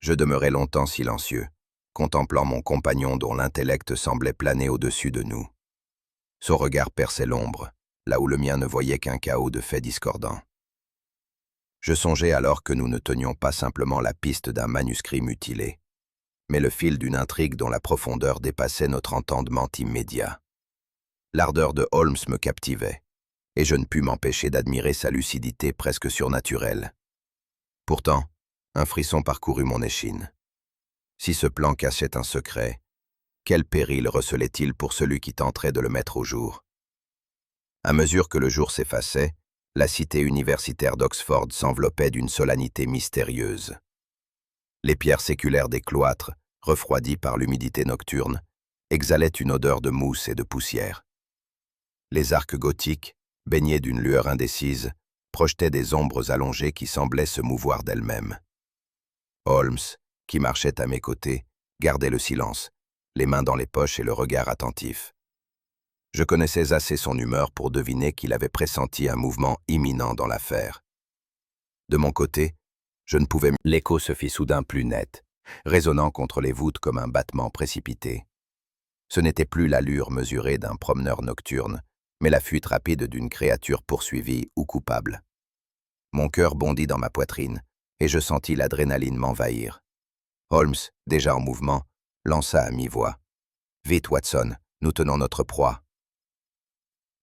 Je demeurai longtemps silencieux, contemplant mon compagnon dont l'intellect semblait planer au-dessus de nous. Son regard perçait l'ombre, là où le mien ne voyait qu'un chaos de faits discordants. Je songeais alors que nous ne tenions pas simplement la piste d'un manuscrit mutilé, mais le fil d'une intrigue dont la profondeur dépassait notre entendement immédiat. L'ardeur de Holmes me captivait. et je ne pus m'empêcher d'admirer sa lucidité presque surnaturelle. Pourtant, un frisson parcourut mon échine. Si ce plan cachait un secret, quel péril recelait-il pour celui qui tenterait de le mettre au jour? À mesure que le jour s'effaçait, la cité universitaire d'Oxford s'enveloppait d'une solennité mystérieuse. Les pierres séculaires des cloîtres, refroidies par l'humidité nocturne, exhalaient une odeur de mousse et de poussière. Les arcs gothiques, baignés d'une lueur indécise, projetaient des ombres allongées qui semblaient se mouvoir d'elles-mêmes. Holmes, qui marchait à mes côtés, gardait le silence, les mains dans les poches et le regard attentif. Je connaissais assez son humeur pour deviner qu'il avait pressenti un mouvement imminent dans l'affaire. De mon côté, je ne pouvais... L'écho se fit soudain plus net, résonnant contre les voûtes comme un battement précipité. Ce n'était plus l'allure mesurée d'un promeneur nocturne, mais la fuite rapide d'une créature poursuivie ou coupable. Mon cœur bondit dans ma poitrine, et je sentis l'adrénaline m'envahir. Holmes, déjà en mouvement, lança à mi-voix. « Vite, Watson, nous tenons notre proie. »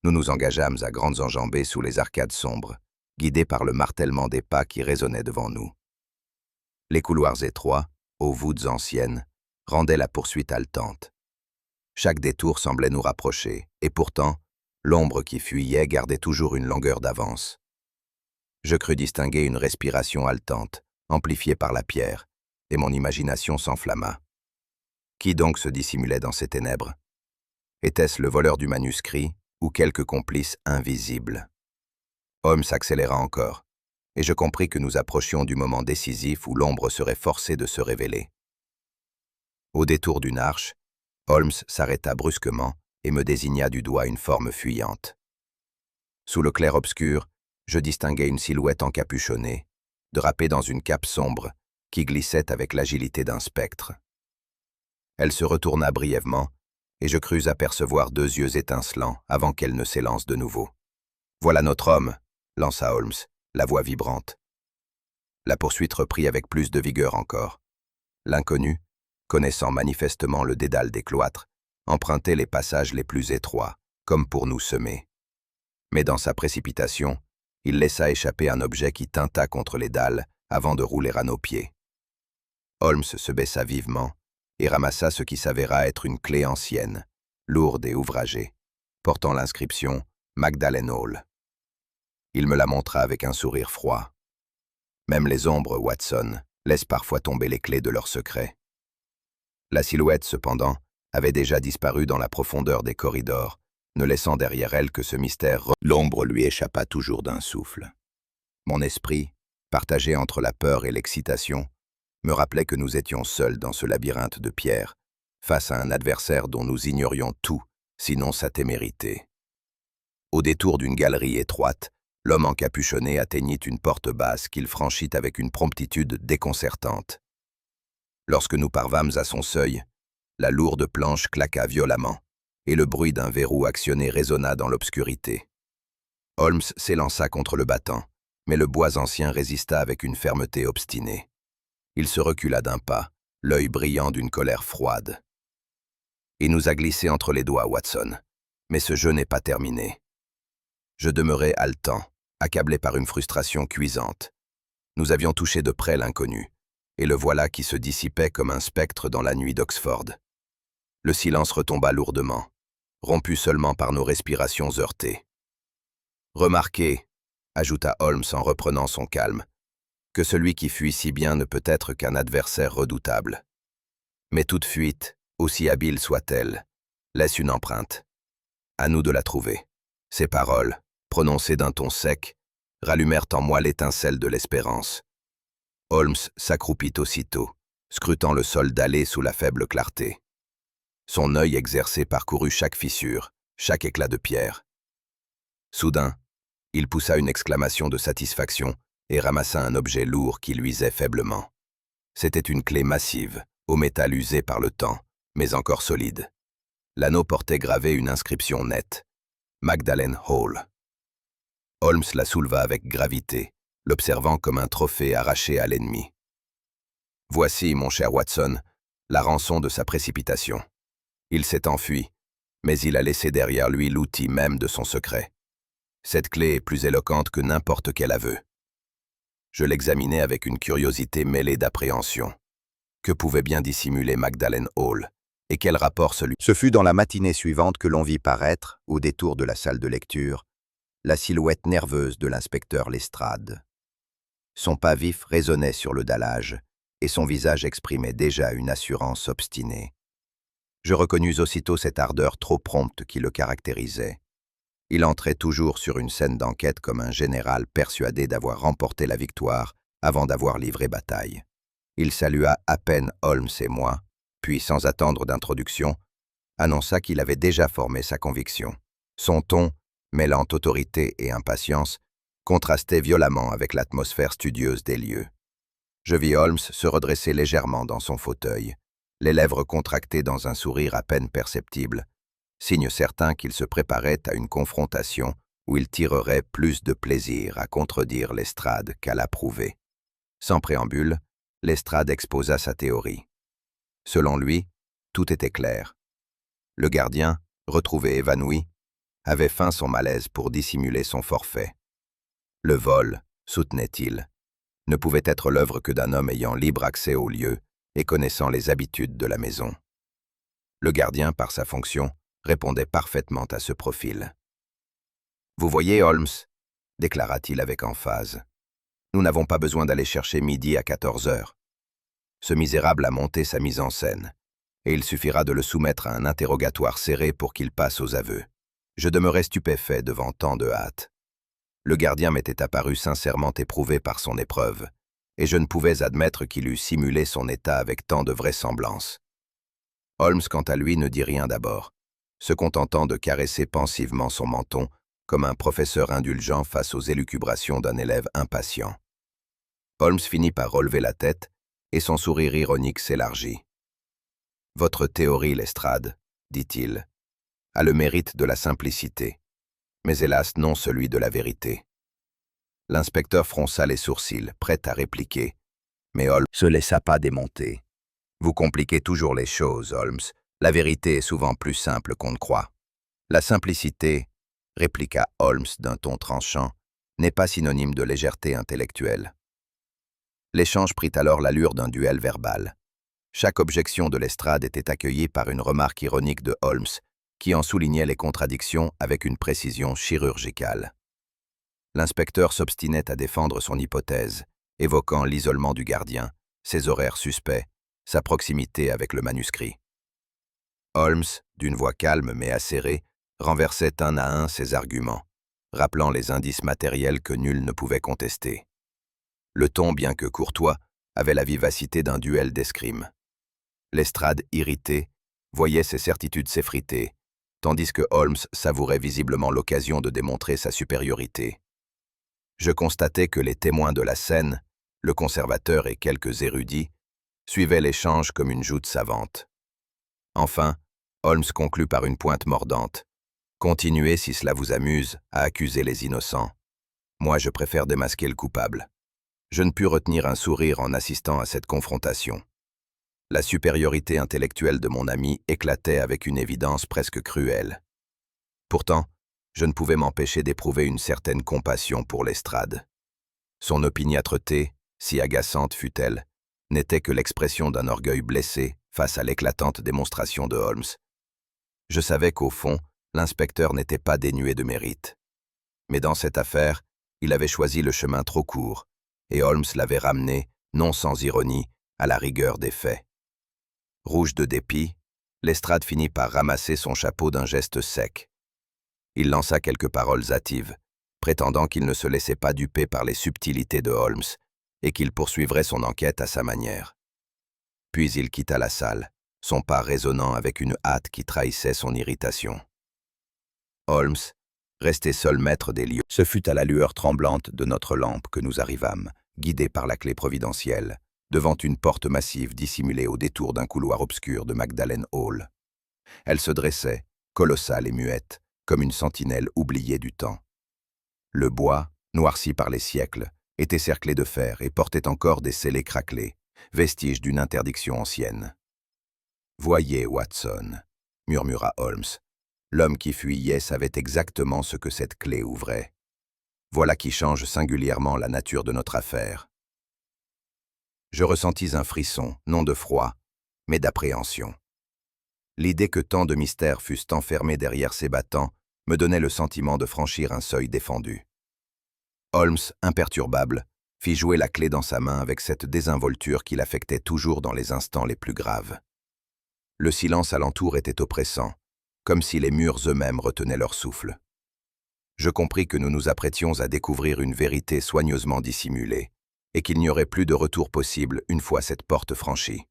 Nous nous engageâmes à grandes enjambées sous les arcades sombres, guidés par le martèlement des pas qui résonnaient devant nous. Les couloirs étroits, aux voûtes anciennes, rendaient la poursuite haletante. Chaque détour semblait nous rapprocher, et pourtant, l'ombre qui fuyait gardait toujours une longueur d'avance. Je crus distinguer une respiration haletante, amplifiée par la pierre, et mon imagination s'enflamma. Qui donc se dissimulait dans ces ténèbres? Était-ce le voleur du manuscrit ou quelque complice invisible? Holmes accéléra encore, et je compris que nous approchions du moment décisif où l'ombre serait forcée de se révéler. Au détour d'une arche, Holmes s'arrêta brusquement et me désigna du doigt une forme fuyante. Sous le clair-obscur, je distinguai une silhouette encapuchonnée, drapée dans une cape sombre, qui glissait avec l'agilité d'un spectre. Elle se retourna brièvement, et je crus apercevoir deux yeux étincelants avant qu'elle ne s'élance de nouveau. « Voilà notre homme !» lança Holmes, la voix vibrante. La poursuite reprit avec plus de vigueur encore. L'inconnu, connaissant manifestement le dédale des cloîtres, empruntait les passages les plus étroits, comme pour nous semer. Mais dans sa précipitation, il laissa échapper un objet qui tinta contre les dalles avant de rouler à nos pieds. Holmes se baissa vivement et ramassa ce qui s'avéra être une clé ancienne, lourde et ouvragée, portant l'inscription « Magdalen Hall ». Il me la montra avec un sourire froid. Même les ombres, Watson, laissent parfois tomber les clés de leurs secrets. La silhouette, cependant, avait déjà disparu dans la profondeur des corridors, ne laissant derrière elle que ce mystère. L'ombre lui échappa toujours d'un souffle. Mon esprit, partagé entre la peur et l'excitation, me rappelait que nous étions seuls dans ce labyrinthe de pierres, face à un adversaire dont nous ignorions tout, sinon sa témérité. Au détour d'une galerie étroite, l'homme encapuchonné atteignit une porte basse qu'il franchit avec une promptitude déconcertante. Lorsque nous parvâmes à son seuil, la lourde planche claqua violemment, et le bruit d'un verrou actionné résonna dans l'obscurité. Holmes s'élança contre le battant, mais le bois ancien résista avec une fermeté obstinée. Il se recula d'un pas, l'œil brillant d'une colère froide. « Il nous a glissé entre les doigts, Watson, mais ce jeu n'est pas terminé. » Je demeurai haletant, accablé par une frustration cuisante. Nous avions touché de près l'inconnu, et le voilà qui se dissipait comme un spectre dans la nuit d'Oxford. Le silence retomba lourdement, rompu seulement par nos respirations heurtées. « Remarquez, » ajouta Holmes en reprenant son calme, « que celui qui fuit si bien ne peut être qu'un adversaire redoutable. Mais toute fuite, aussi habile soit-elle, laisse une empreinte. À nous de la trouver. » Ces paroles, prononcées d'un ton sec, rallumèrent en moi l'étincelle de l'espérance. Holmes s'accroupit aussitôt, scrutant le sol dallé sous la faible clarté. Son œil exercé parcourut chaque fissure, chaque éclat de pierre. Soudain, il poussa une exclamation de satisfaction et ramassa un objet lourd qui luisait faiblement. C'était une clé massive, au métal usé par le temps, mais encore solide. L'anneau portait gravé une inscription nette. Magdalen Hall. Holmes la souleva avec gravité, l'observant comme un trophée arraché à l'ennemi. « Voici, mon cher Watson, la rançon de sa précipitation. Il s'est enfui, mais il a laissé derrière lui l'outil même de son secret. Cette clé est plus éloquente que n'importe quel aveu. Je l'examinais avec une curiosité mêlée d'appréhension. Que pouvait bien dissimuler Magdalen Hall? Et quel rapport celui... Ce fut dans la matinée suivante que l'on vit paraître, au détour de la salle de lecture, la silhouette nerveuse de l'inspecteur Lestrade. Son pas vif résonnait sur le dallage, et son visage exprimait déjà une assurance obstinée. Je reconnus aussitôt cette ardeur trop prompte qui le caractérisait. Il entrait toujours sur une scène d'enquête comme un général persuadé d'avoir remporté la victoire avant d'avoir livré bataille. Il salua à peine Holmes et moi, puis, sans attendre d'introduction, annonça qu'il avait déjà formé sa conviction. Son ton, mêlant autorité et impatience, contrastait violemment avec l'atmosphère studieuse des lieux. Je vis Holmes se redresser légèrement dans son fauteuil, les lèvres contractées dans un sourire à peine perceptible, signe certain qu'il se préparait à une confrontation où il tirerait plus de plaisir à contredire Lestrade qu'à l'approuver. Sans préambule, Lestrade exposa sa théorie. Selon lui, tout était clair. Le gardien, retrouvé évanoui, avait feint son malaise pour dissimuler son forfait. Le vol, soutenait-il, ne pouvait être l'œuvre que d'un homme ayant libre accès au lieu et connaissant les habitudes de la maison. Le gardien, par sa fonction, répondait parfaitement à ce profil. « Vous voyez, Holmes, déclara-t-il avec emphase, nous n'avons pas besoin d'aller chercher midi à 14 heures. Ce misérable a monté sa mise en scène, et il suffira de le soumettre à un interrogatoire serré pour qu'il passe aux aveux. Je demeurais stupéfait devant tant de hâte. Le gardien m'était apparu sincèrement éprouvé par son épreuve, et je ne pouvais admettre qu'il eût simulé son état avec tant de vraisemblance. Holmes, quant à lui, ne dit rien d'abord, se contentant de caresser pensivement son menton, comme un professeur indulgent face aux élucubrations d'un élève impatient. Holmes finit par relever la tête, et son sourire ironique s'élargit. « Votre théorie, Lestrade, dit-il, a le mérite de la simplicité, mais hélas non celui de la vérité. » L'inspecteur fronça les sourcils, prêt à répliquer, mais Holmes se laissa pas démonter. « Vous compliquez toujours les choses, Holmes. La vérité est souvent plus simple qu'on ne croit. » La simplicité, répliqua Holmes d'un ton tranchant, n'est pas synonyme de légèreté intellectuelle. L'échange prit alors l'allure d'un duel verbal. Chaque objection de Lestrade était accueillie par une remarque ironique de Holmes, qui en soulignait les contradictions avec une précision chirurgicale. L'inspecteur s'obstinait à défendre son hypothèse, évoquant l'isolement du gardien, ses horaires suspects, sa proximité avec le manuscrit. Holmes, d'une voix calme mais acérée, renversait un à un ses arguments, rappelant les indices matériels que nul ne pouvait contester. Le ton, bien que courtois, avait la vivacité d'un duel d'escrime. Lestrade, irrité, voyait ses certitudes s'effriter, tandis que Holmes savourait visiblement l'occasion de démontrer sa supériorité. Je constatais que les témoins de la scène, le conservateur et quelques érudits, suivaient l'échange comme une joute savante. Enfin, Holmes conclut par une pointe mordante. « Continuez, si cela vous amuse, à accuser les innocents. Moi, je préfère démasquer le coupable. » Je ne pus retenir un sourire en assistant à cette confrontation. La supériorité intellectuelle de mon ami éclatait avec une évidence presque cruelle. Pourtant, je ne pouvais m'empêcher d'éprouver une certaine compassion pour Lestrade. Son opiniâtreté, si agaçante fût-elle, n'était que l'expression d'un orgueil blessé face à l'éclatante démonstration de Holmes. Je savais qu'au fond, l'inspecteur n'était pas dénué de mérite. Mais dans cette affaire, il avait choisi le chemin trop court, et Holmes l'avait ramené, non sans ironie, à la rigueur des faits. Rouge de dépit, Lestrade finit par ramasser son chapeau d'un geste sec. Il lança quelques paroles hâtives, prétendant qu'il ne se laissait pas duper par les subtilités de Holmes et qu'il poursuivrait son enquête à sa manière. Puis il quitta la salle, son pas résonnant avec une hâte qui trahissait son irritation. Holmes, resté seul maître des lieux, ce fut à la lueur tremblante de notre lampe que nous arrivâmes, guidés par la clé providentielle, devant une porte massive dissimulée au détour d'un couloir obscur de Magdalen Hall. Elle se dressait, colossale et muette, comme une sentinelle oubliée du temps. Le bois, noirci par les siècles, était cerclé de fer et portait encore des scellés craquelés, vestiges d'une interdiction ancienne. « Voyez, Watson, » murmura Holmes, L'homme qui fuyait savait exactement ce que cette clé ouvrait. Voilà qui change singulièrement la nature de notre affaire. Je ressentis un frisson, non de froid, mais d'appréhension. L'idée que tant de mystères fussent enfermés derrière ces battants me donnait le sentiment de franchir un seuil défendu. Holmes, imperturbable, fit jouer la clé dans sa main avec cette désinvolture qui l'affectait toujours dans les instants les plus graves. Le silence alentour était oppressant, comme si les murs eux-mêmes retenaient leur souffle. Je compris que nous nous apprêtions à découvrir une vérité soigneusement dissimulée, et qu'il n'y aurait plus de retour possible une fois cette porte franchie.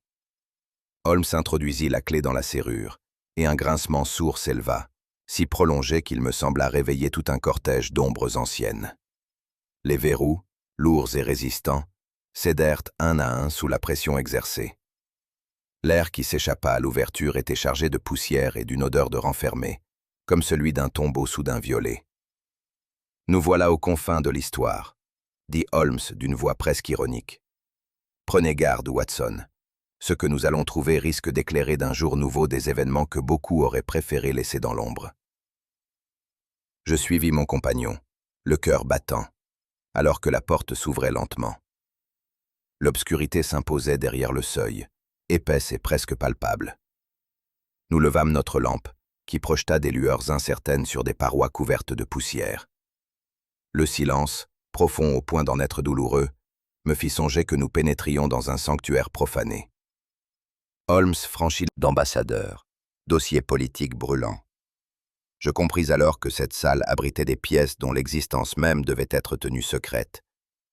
Holmes introduisit la clé dans la serrure, et un grincement sourd s'éleva, si prolongé qu'il me sembla réveiller tout un cortège d'ombres anciennes. Les verrous, lourds et résistants, cédèrent un à un sous la pression exercée. L'air qui s'échappa à l'ouverture était chargé de poussière et d'une odeur de renfermé, comme celui d'un tombeau soudain violé. « Nous voilà aux confins de l'histoire », dit Holmes d'une voix presque ironique. « Prenez garde, Watson. Ce que nous allons trouver risque d'éclairer d'un jour nouveau des événements que beaucoup auraient préféré laisser dans l'ombre. » Je suivis mon compagnon, le cœur battant, alors que la porte s'ouvrait lentement. L'obscurité s'imposait derrière le seuil, épaisse et presque palpable. Nous levâmes notre lampe, qui projeta des lueurs incertaines sur des parois couvertes de poussière. Le silence, profond au point d'en être douloureux, me fit songer que nous pénétrions dans un sanctuaire profané. Holmes franchit d'ambassadeur, dossier politique brûlant. Je compris alors que cette salle abritait des pièces dont l'existence même devait être tenue secrète,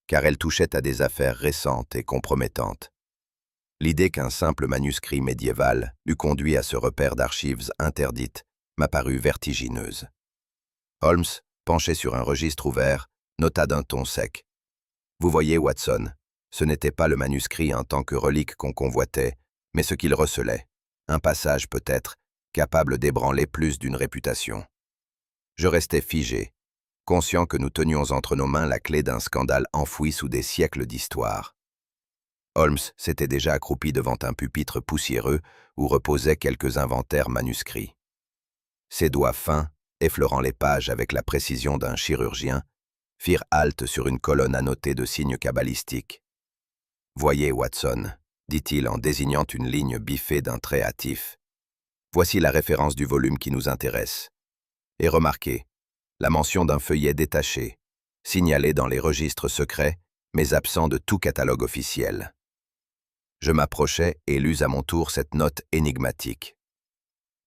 car elle touchait à des affaires récentes et compromettantes. L'idée qu'un simple manuscrit médiéval eût conduit à ce repère d'archives interdites m'apparut vertigineuse. Holmes, penché sur un registre ouvert, nota d'un ton sec. « Vous voyez, Watson, ce n'était pas le manuscrit en tant que relique qu'on convoitait, mais ce qu'il recelait, un passage peut-être, capable d'ébranler plus d'une réputation. » Je restais figé, conscient que nous tenions entre nos mains la clé d'un scandale enfoui sous des siècles d'histoire. Holmes s'était déjà accroupi devant un pupitre poussiéreux où reposaient quelques inventaires manuscrits. Ses doigts fins, effleurant les pages avec la précision d'un chirurgien, firent halte sur une colonne annotée de signes cabalistiques. « Voyez, Watson, » dit-il en désignant une ligne biffée d'un trait hâtif. « Voici la référence du volume qui nous intéresse. Et remarquez, la mention d'un feuillet détaché, signalé dans les registres secrets, mais absent de tout catalogue officiel. » Je m'approchai et lus à mon tour cette note énigmatique.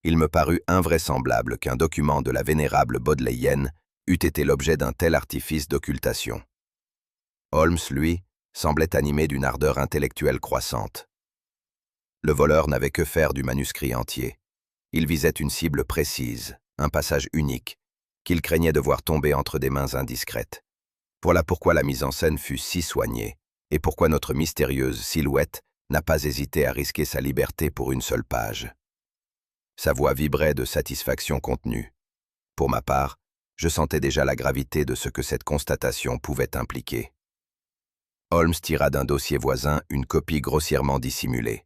Il me parut invraisemblable qu'un document de la vénérable Bodleienne eût été l'objet d'un tel artifice d'occultation. Holmes, lui, semblait animé d'une ardeur intellectuelle croissante. Le voleur n'avait que faire du manuscrit entier. Il visait une cible précise, un passage unique, qu'il craignait de voir tomber entre des mains indiscrètes. Voilà pourquoi la mise en scène fut si soignée, et pourquoi notre mystérieuse silhouette n'a pas hésité à risquer sa liberté pour une seule page. Sa voix vibrait de satisfaction contenue. Pour ma part, je sentais déjà la gravité de ce que cette constatation pouvait impliquer. Holmes tira d'un dossier voisin une copie grossièrement dissimulée.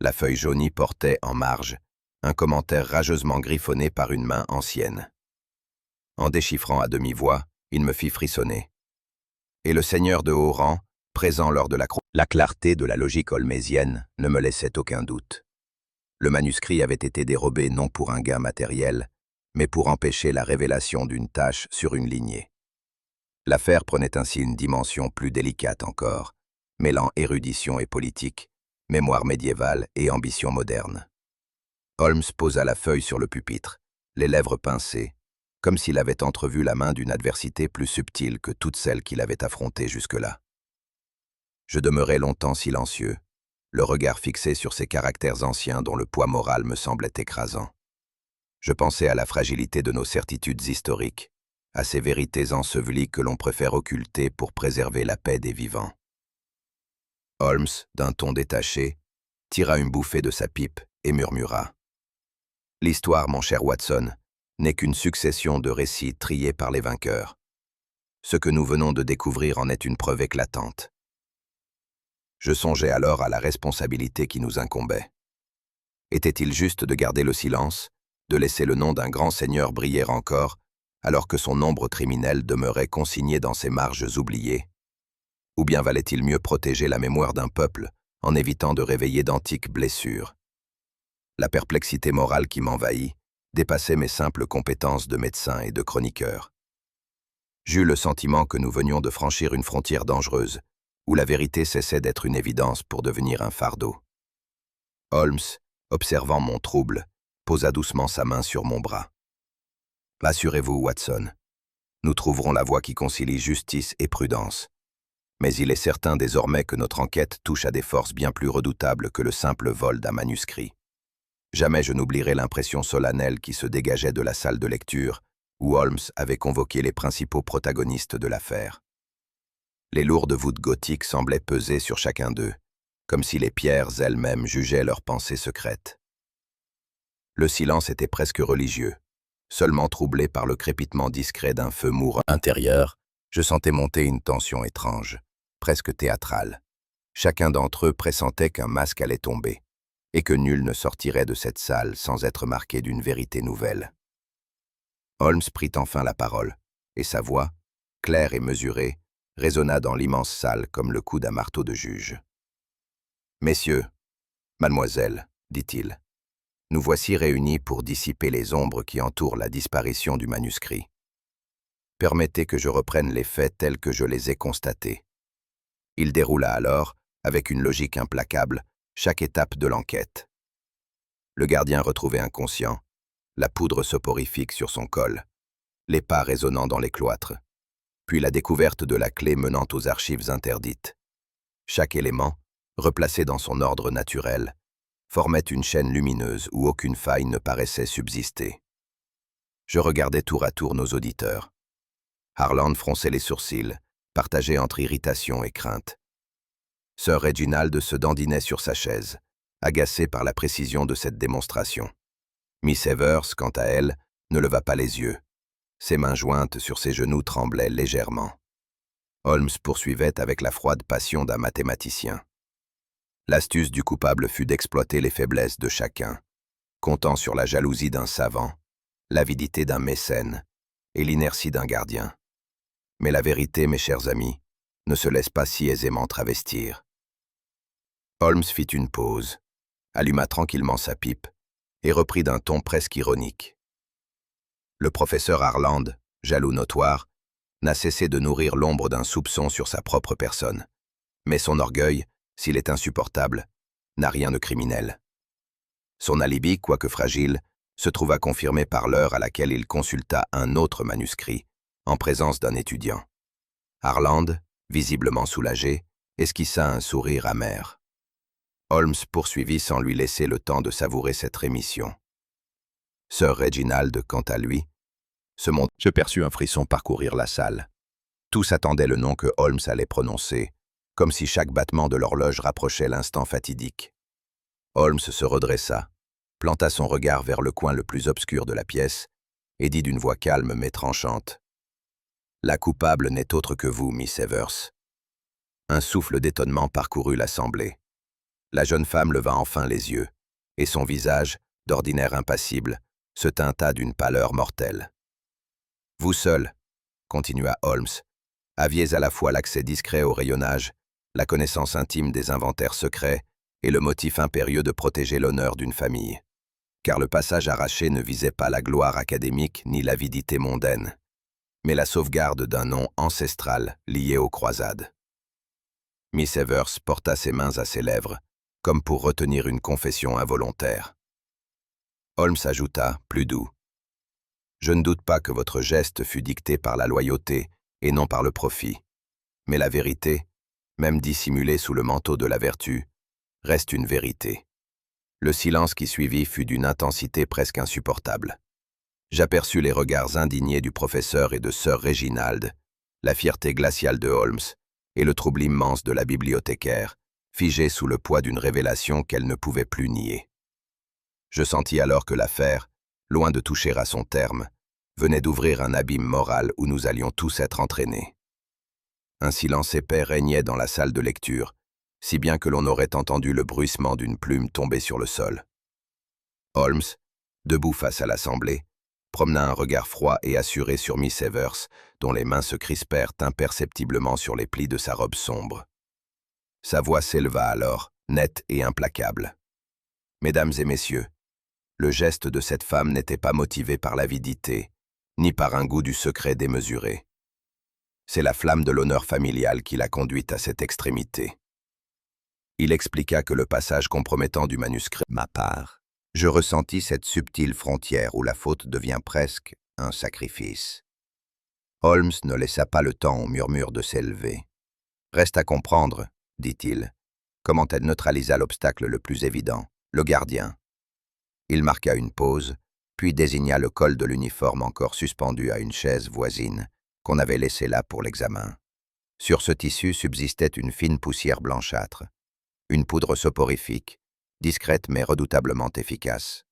La feuille jaunie portait, en marge, un commentaire rageusement griffonné par une main ancienne. En déchiffrant à demi-voix, il me fit frissonner. Et le seigneur de haut rang, présent lors de la clarté de la logique holmésienne, ne me laissait aucun doute. Le manuscrit avait été dérobé non pour un gain matériel, mais pour empêcher la révélation d'une tache sur une lignée. L'affaire prenait ainsi une dimension plus délicate encore, mêlant érudition et politique, mémoire médiévale et ambition moderne. Holmes posa la feuille sur le pupitre, les lèvres pincées, comme s'il avait entrevu la main d'une adversité plus subtile que toutes celles qu'il avait affrontées jusque-là. Je demeurai longtemps silencieux, le regard fixé sur ces caractères anciens dont le poids moral me semblait écrasant. Je pensais à la fragilité de nos certitudes historiques, à ces vérités ensevelies que l'on préfère occulter pour préserver la paix des vivants. Holmes, d'un ton détaché, tira une bouffée de sa pipe et murmura. « L'histoire, mon cher Watson, n'est qu'une succession de récits triés par les vainqueurs. Ce que nous venons de découvrir en est une preuve éclatante. » Je songeais alors à la responsabilité qui nous incombait. Était-il juste de garder le silence, de laisser le nom d'un grand seigneur briller encore, alors que son ombre criminelle demeurait consignée dans ses marges oubliées? Ou bien valait-il mieux protéger la mémoire d'un peuple en évitant de réveiller d'antiques blessures? La perplexité morale qui m'envahit dépassait mes simples compétences de médecin et de chroniqueur. J'eus le sentiment que nous venions de franchir une frontière dangereuse, où la vérité cessait d'être une évidence pour devenir un fardeau. Holmes, observant mon trouble, posa doucement sa main sur mon bras. « Rassurez-vous, Watson, nous trouverons la voie qui concilie justice et prudence. Mais il est certain désormais que notre enquête touche à des forces bien plus redoutables que le simple vol d'un manuscrit. Jamais je n'oublierai l'impression solennelle qui se dégageait de la salle de lecture où Holmes avait convoqué les principaux protagonistes de l'affaire. Les lourdes voûtes gothiques semblaient peser sur chacun d'eux, comme si les pierres elles-mêmes jugeaient leurs pensées secrètes. Le silence était presque religieux. Seulement troublé par le crépitement discret d'un feu mourant intérieur, je sentais monter une tension étrange, presque théâtrale. Chacun d'entre eux pressentait qu'un masque allait tomber, et que nul ne sortirait de cette salle sans être marqué d'une vérité nouvelle. Holmes prit enfin la parole, et sa voix, claire et mesurée, résonna dans l'immense salle comme le coup d'un marteau de juge. « Messieurs, mademoiselle, dit-il, nous voici réunis pour dissiper les ombres qui entourent la disparition du manuscrit. Permettez que je reprenne les faits tels que je les ai constatés. » Il déroula alors, avec une logique implacable, chaque étape de l'enquête. Le gardien retrouvé inconscient, la poudre soporifique sur son col, les pas résonnant dans les cloîtres, puis la découverte de la clé menant aux archives interdites. Chaque élément, replacé dans son ordre naturel, formait une chaîne lumineuse où aucune faille ne paraissait subsister. Je regardais tour à tour nos auditeurs. Harland fronçait les sourcils, partagé entre irritation et crainte. Sir Reginald se dandinait sur sa chaise, agacé par la précision de cette démonstration. Miss Evers, quant à elle, ne leva pas les yeux. Ses mains jointes sur ses genoux tremblaient légèrement. Holmes poursuivait avec la froide passion d'un mathématicien. L'astuce du coupable fut d'exploiter les faiblesses de chacun, comptant sur la jalousie d'un savant, l'avidité d'un mécène et l'inertie d'un gardien. Mais la vérité, mes chers amis, ne se laisse pas si aisément travestir. Holmes fit une pause, alluma tranquillement sa pipe et reprit d'un ton presque ironique. Le professeur Harland, jaloux notoire, n'a cessé de nourrir l'ombre d'un soupçon sur sa propre personne. Mais son orgueil, s'il est insupportable, n'a rien de criminel. Son alibi, quoique fragile, se trouva confirmé par l'heure à laquelle il consulta un autre manuscrit, en présence d'un étudiant. Harland, visiblement soulagé, esquissa un sourire amer. Holmes poursuivit sans lui laisser le temps de savourer cette rémission. Sir Reginald, quant à lui, se montra. Je perçus un frisson parcourir la salle. Tous attendaient le nom que Holmes allait prononcer, comme si chaque battement de l'horloge rapprochait l'instant fatidique. Holmes se redressa, planta son regard vers le coin le plus obscur de la pièce, et dit d'une voix calme mais tranchante. « La coupable n'est autre que vous, Miss Evers. » Un souffle d'étonnement parcourut l'assemblée. La jeune femme leva enfin les yeux, et son visage, d'ordinaire impassible, se teinta d'une pâleur mortelle. « Vous seul, » continua Holmes, « aviez à la fois l'accès discret au rayonnage, la connaissance intime des inventaires secrets et le motif impérieux de protéger l'honneur d'une famille. Car le passage arraché ne visait pas la gloire académique ni l'avidité mondaine, mais la sauvegarde d'un nom ancestral lié aux croisades. » Miss Evers porta ses mains à ses lèvres, comme pour retenir une confession involontaire. Holmes ajouta, plus doux. « Je ne doute pas que votre geste fût dicté par la loyauté et non par le profit. Mais la vérité, même dissimulée sous le manteau de la vertu, reste une vérité. » Le silence qui suivit fut d'une intensité presque insupportable. J'aperçus les regards indignés du professeur et de Sir Reginald, la fierté glaciale de Holmes et le trouble immense de la bibliothécaire, figée sous le poids d'une révélation qu'elle ne pouvait plus nier. Je sentis alors que l'affaire, loin de toucher à son terme, venait d'ouvrir un abîme moral où nous allions tous être entraînés. Un silence épais régnait dans la salle de lecture, si bien que l'on aurait entendu le bruissement d'une plume tombée sur le sol. Holmes, debout face à l'assemblée, promena un regard froid et assuré sur Miss Evers, dont les mains se crispèrent imperceptiblement sur les plis de sa robe sombre. Sa voix s'éleva alors, nette et implacable. « Mesdames et messieurs, le geste de cette femme n'était pas motivé par l'avidité, ni par un goût du secret démesuré. C'est la flamme de l'honneur familial qui l'a conduite à cette extrémité. » Il expliqua que le passage compromettant du manuscrit Ma part, je ressentis cette subtile frontière où la faute devient presque un sacrifice. Holmes ne laissa pas le temps au murmure de s'élever. « Reste à comprendre, dit-il, comment elle neutralisa l'obstacle le plus évident, le gardien. » Il marqua une pause, puis désigna le col de l'uniforme encore suspendu à une chaise voisine, qu'on avait laissée là pour l'examen. Sur ce tissu subsistait une fine poussière blanchâtre, une poudre soporifique, discrète mais redoutablement efficace.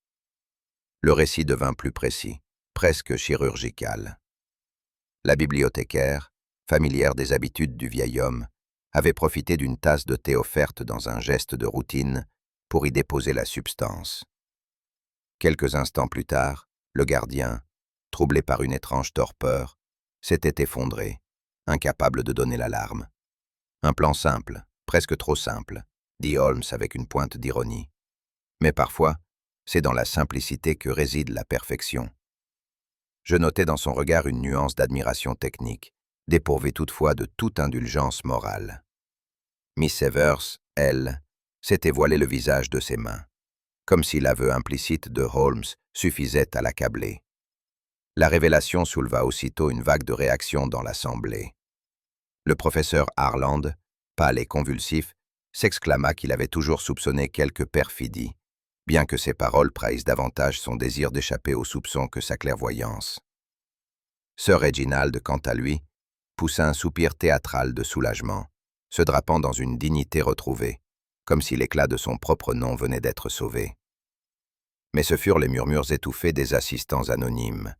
Le récit devint plus précis, presque chirurgical. La bibliothécaire, familière des habitudes du vieil homme, avait profité d'une tasse de thé offerte dans un geste de routine pour y déposer la substance. Quelques instants plus tard, le gardien, troublé par une étrange torpeur, s'était effondré, incapable de donner l'alarme. Un plan simple, presque trop simple, dit Holmes avec une pointe d'ironie. Mais parfois, c'est dans la simplicité que réside la perfection. Je notais dans son regard une nuance d'admiration technique, dépourvue toutefois de toute indulgence morale. Miss Evers, elle, s'était voilé le visage de ses mains, comme si l'aveu implicite de Holmes suffisait à l'accabler. La révélation souleva aussitôt une vague de réaction dans l'assemblée. Le professeur Harland, pâle et convulsif, s'exclama qu'il avait toujours soupçonné quelque perfidie, bien que ses paroles trahissent davantage son désir d'échapper aux soupçons que sa clairvoyance. Sir Reginald, quant à lui, poussa un soupir théâtral de soulagement, se drapant dans une dignité retrouvée, comme si l'éclat de son propre nom venait d'être sauvé. Mais ce furent les murmures étouffés des assistants anonymes,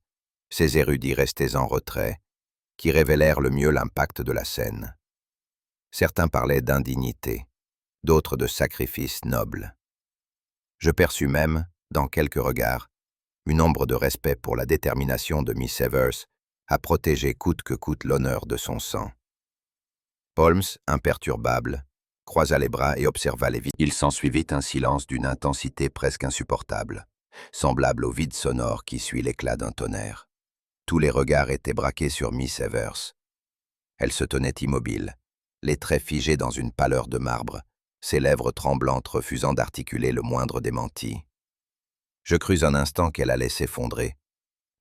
ces érudits restés en retrait, qui révélèrent le mieux l'impact de la scène. Certains parlaient d'indignité, d'autres de sacrifice noble. Je perçus même, dans quelques regards, une ombre de respect pour la détermination de Miss Evers à protéger coûte que coûte l'honneur de son sang. Holmes, imperturbable, croisa les bras et observa les vides. Il s'ensuivit un silence d'une intensité presque insupportable, semblable au vide sonore qui suit l'éclat d'un tonnerre. Tous les regards étaient braqués sur Miss Evers. Elle se tenait immobile, les traits figés dans une pâleur de marbre, ses lèvres tremblantes refusant d'articuler le moindre démenti. Je crus un instant qu'elle allait s'effondrer,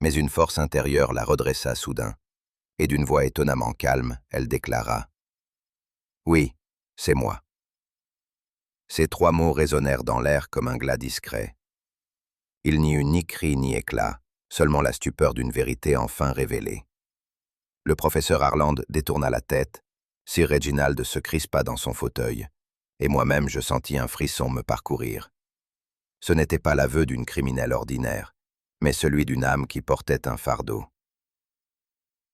mais une force intérieure la redressa soudain, et d'une voix étonnamment calme, elle déclara « Oui, c'est moi. » Ces trois mots résonnèrent dans l'air comme un glas discret. Il n'y eut ni cri ni éclat, seulement la stupeur d'une vérité enfin révélée. Le professeur Harland détourna la tête, Sir Reginald se crispa dans son fauteuil, et moi-même je sentis un frisson me parcourir. Ce n'était pas l'aveu d'une criminelle ordinaire, mais celui d'une âme qui portait un fardeau.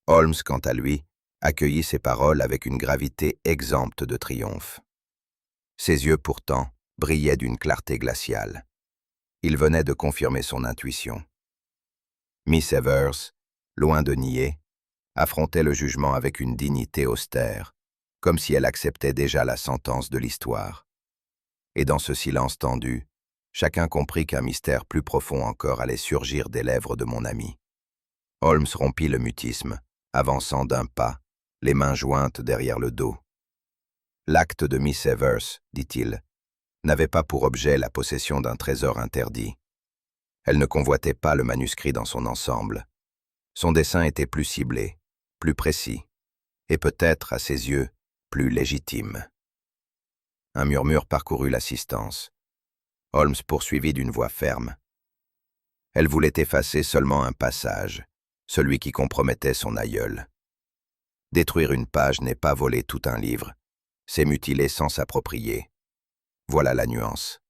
Holmes, quant à lui, accueillit ces paroles avec une gravité exempte de triomphe. Ses yeux, pourtant, brillaient d'une clarté glaciale. Il venait de confirmer son intuition. Miss Evers, loin de nier, affrontait le jugement avec une dignité austère, comme si elle acceptait déjà la sentence de l'histoire. Et dans ce silence tendu, chacun comprit qu'un mystère plus profond encore allait surgir des lèvres de mon ami. Holmes rompit le mutisme, avançant d'un pas, les mains jointes derrière le dos. L'acte de Miss Evers, dit-il, n'avait pas pour objet la possession d'un trésor interdit. Elle ne convoitait pas le manuscrit dans son ensemble. Son dessein était plus ciblé, plus précis, et peut-être, à ses yeux, plus légitime. Un murmure parcourut l'assistance. Holmes poursuivit d'une voix ferme. Elle voulait effacer seulement un passage, celui qui compromettait son aïeul. Détruire une page n'est pas voler tout un livre, c'est mutiler sans s'approprier. Voilà la nuance.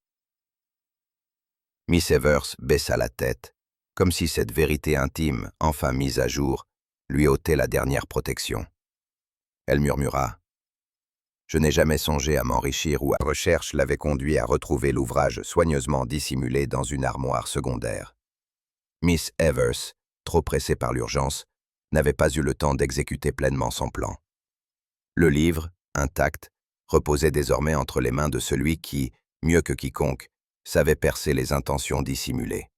Miss Evers baissa la tête, comme si cette vérité intime, enfin mise à jour, lui ôtait la dernière protection. Elle murmura « Je n'ai jamais songé à m'enrichir ou à recherche l'avait conduit à retrouver l'ouvrage soigneusement dissimulé dans une armoire secondaire. Miss Evers, trop pressée par l'urgence, n'avait pas eu le temps d'exécuter pleinement son plan. Le livre, intact, reposait désormais entre les mains de celui qui, mieux que quiconque, savait percer les intentions dissimulées.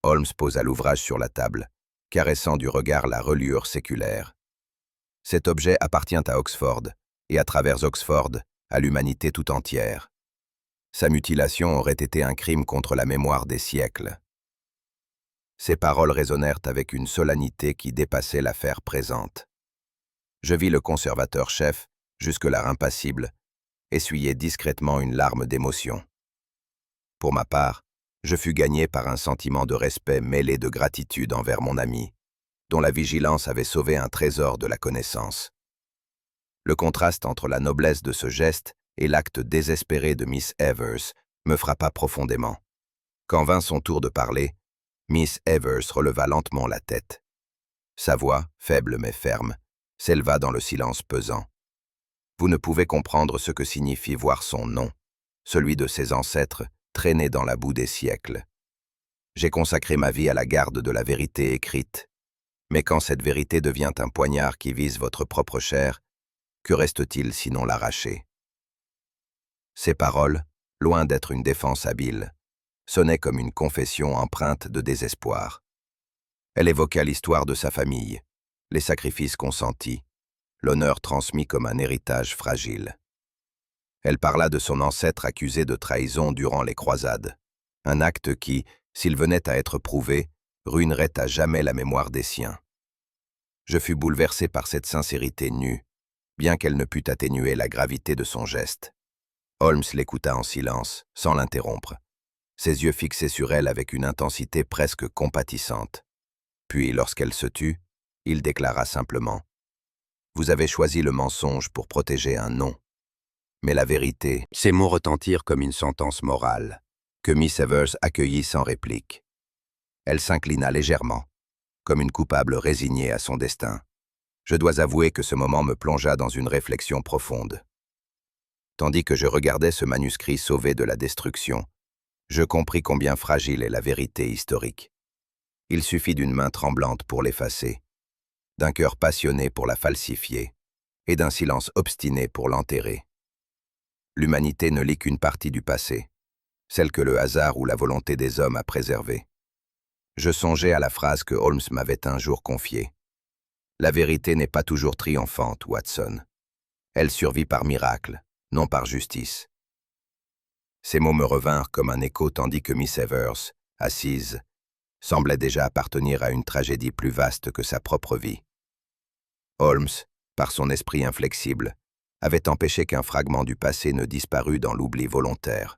Holmes posa l'ouvrage sur la table, caressant du regard la reliure séculaire. Cet objet appartient à Oxford, et à travers Oxford, à l'humanité tout entière. Sa mutilation aurait été un crime contre la mémoire des siècles. Ces paroles résonnèrent avec une solennité qui dépassait l'affaire présente. Je vis le conservateur-chef, jusque-là impassible, essuyer discrètement une larme d'émotion. Pour ma part, je fus gagné par un sentiment de respect mêlé de gratitude envers mon ami, dont la vigilance avait sauvé un trésor de la connaissance. Le contraste entre la noblesse de ce geste et l'acte désespéré de Miss Evers me frappa profondément. Quand vint son tour de parler, Miss Evers releva lentement la tête. Sa voix, faible mais ferme, s'éleva dans le silence pesant. Vous ne pouvez comprendre ce que signifie voir son nom, celui de ses ancêtres, traîné dans la boue des siècles. J'ai consacré ma vie à la garde de la vérité écrite. Mais quand cette vérité devient un poignard qui vise votre propre chair, que reste-t-il sinon l'arracher? Ces paroles, loin d'être une défense habile, sonnaient comme une confession empreinte de désespoir. Elle évoqua l'histoire de sa famille, les sacrifices consentis, l'honneur transmis comme un héritage fragile. Elle parla de son ancêtre accusé de trahison durant les croisades, un acte qui, s'il venait à être prouvé, ruinerait à jamais la mémoire des siens. Je fus bouleversé par cette sincérité nue, bien qu'elle ne pût atténuer la gravité de son geste. Holmes l'écouta en silence, sans l'interrompre, ses yeux fixés sur elle avec une intensité presque compatissante. Puis, lorsqu'elle se tut, il déclara simplement « Vous avez choisi le mensonge pour protéger un nom. Mais la vérité… » Ces mots retentirent comme une sentence morale, que Miss Evers accueillit sans réplique. Elle s'inclina légèrement, comme une coupable résignée à son destin. Je dois avouer que ce moment me plongea dans une réflexion profonde. Tandis que je regardais ce manuscrit sauvé de la destruction, je compris combien fragile est la vérité historique. Il suffit d'une main tremblante pour l'effacer, d'un cœur passionné pour la falsifier, et d'un silence obstiné pour l'enterrer. L'humanité ne lit qu'une partie du passé, celle que le hasard ou la volonté des hommes a préservée. Je songeais à la phrase que Holmes m'avait un jour confiée. La vérité n'est pas toujours triomphante, Watson. Elle survit par miracle, non par justice. Ces mots me revinrent comme un écho tandis que Miss Evers, assise, semblait déjà appartenir à une tragédie plus vaste que sa propre vie. Holmes, par son esprit inflexible, avait empêché qu'un fragment du passé ne disparût dans l'oubli volontaire.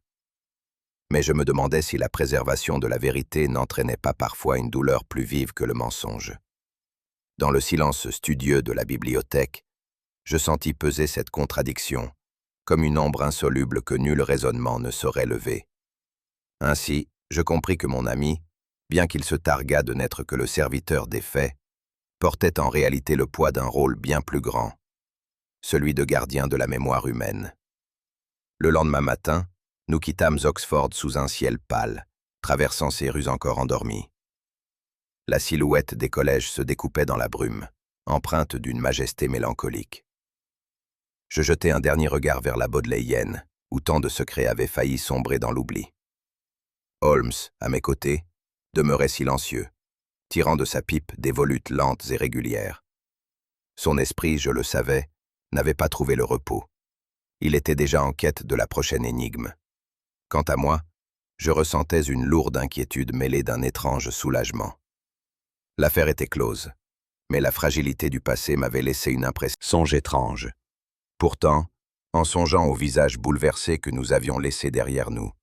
Mais je me demandais si la préservation de la vérité n'entraînait pas parfois une douleur plus vive que le mensonge. Dans le silence studieux de la bibliothèque, je sentis peser cette contradiction, comme une ombre insoluble que nul raisonnement ne saurait lever. Ainsi, je compris que mon ami, bien qu'il se targuât de n'être que le serviteur des faits, portait en réalité le poids d'un rôle bien plus grand, celui de gardien de la mémoire humaine. Le lendemain matin, nous quittâmes Oxford sous un ciel pâle, traversant ces rues encore endormies. La silhouette des collèges se découpait dans la brume, empreinte d'une majesté mélancolique. Je jetai un dernier regard vers la Bodléienne, où tant de secrets avaient failli sombrer dans l'oubli. Holmes, à mes côtés, demeurait silencieux, tirant de sa pipe des volutes lentes et régulières. Son esprit, je le savais, n'avait pas trouvé le repos. Il était déjà en quête de la prochaine énigme. Quant à moi, je ressentais une lourde inquiétude mêlée d'un étrange soulagement. L'affaire était close, mais la fragilité du passé m'avait laissé une impression étrange. Pourtant, en songeant au visage bouleversé que nous avions laissé derrière nous,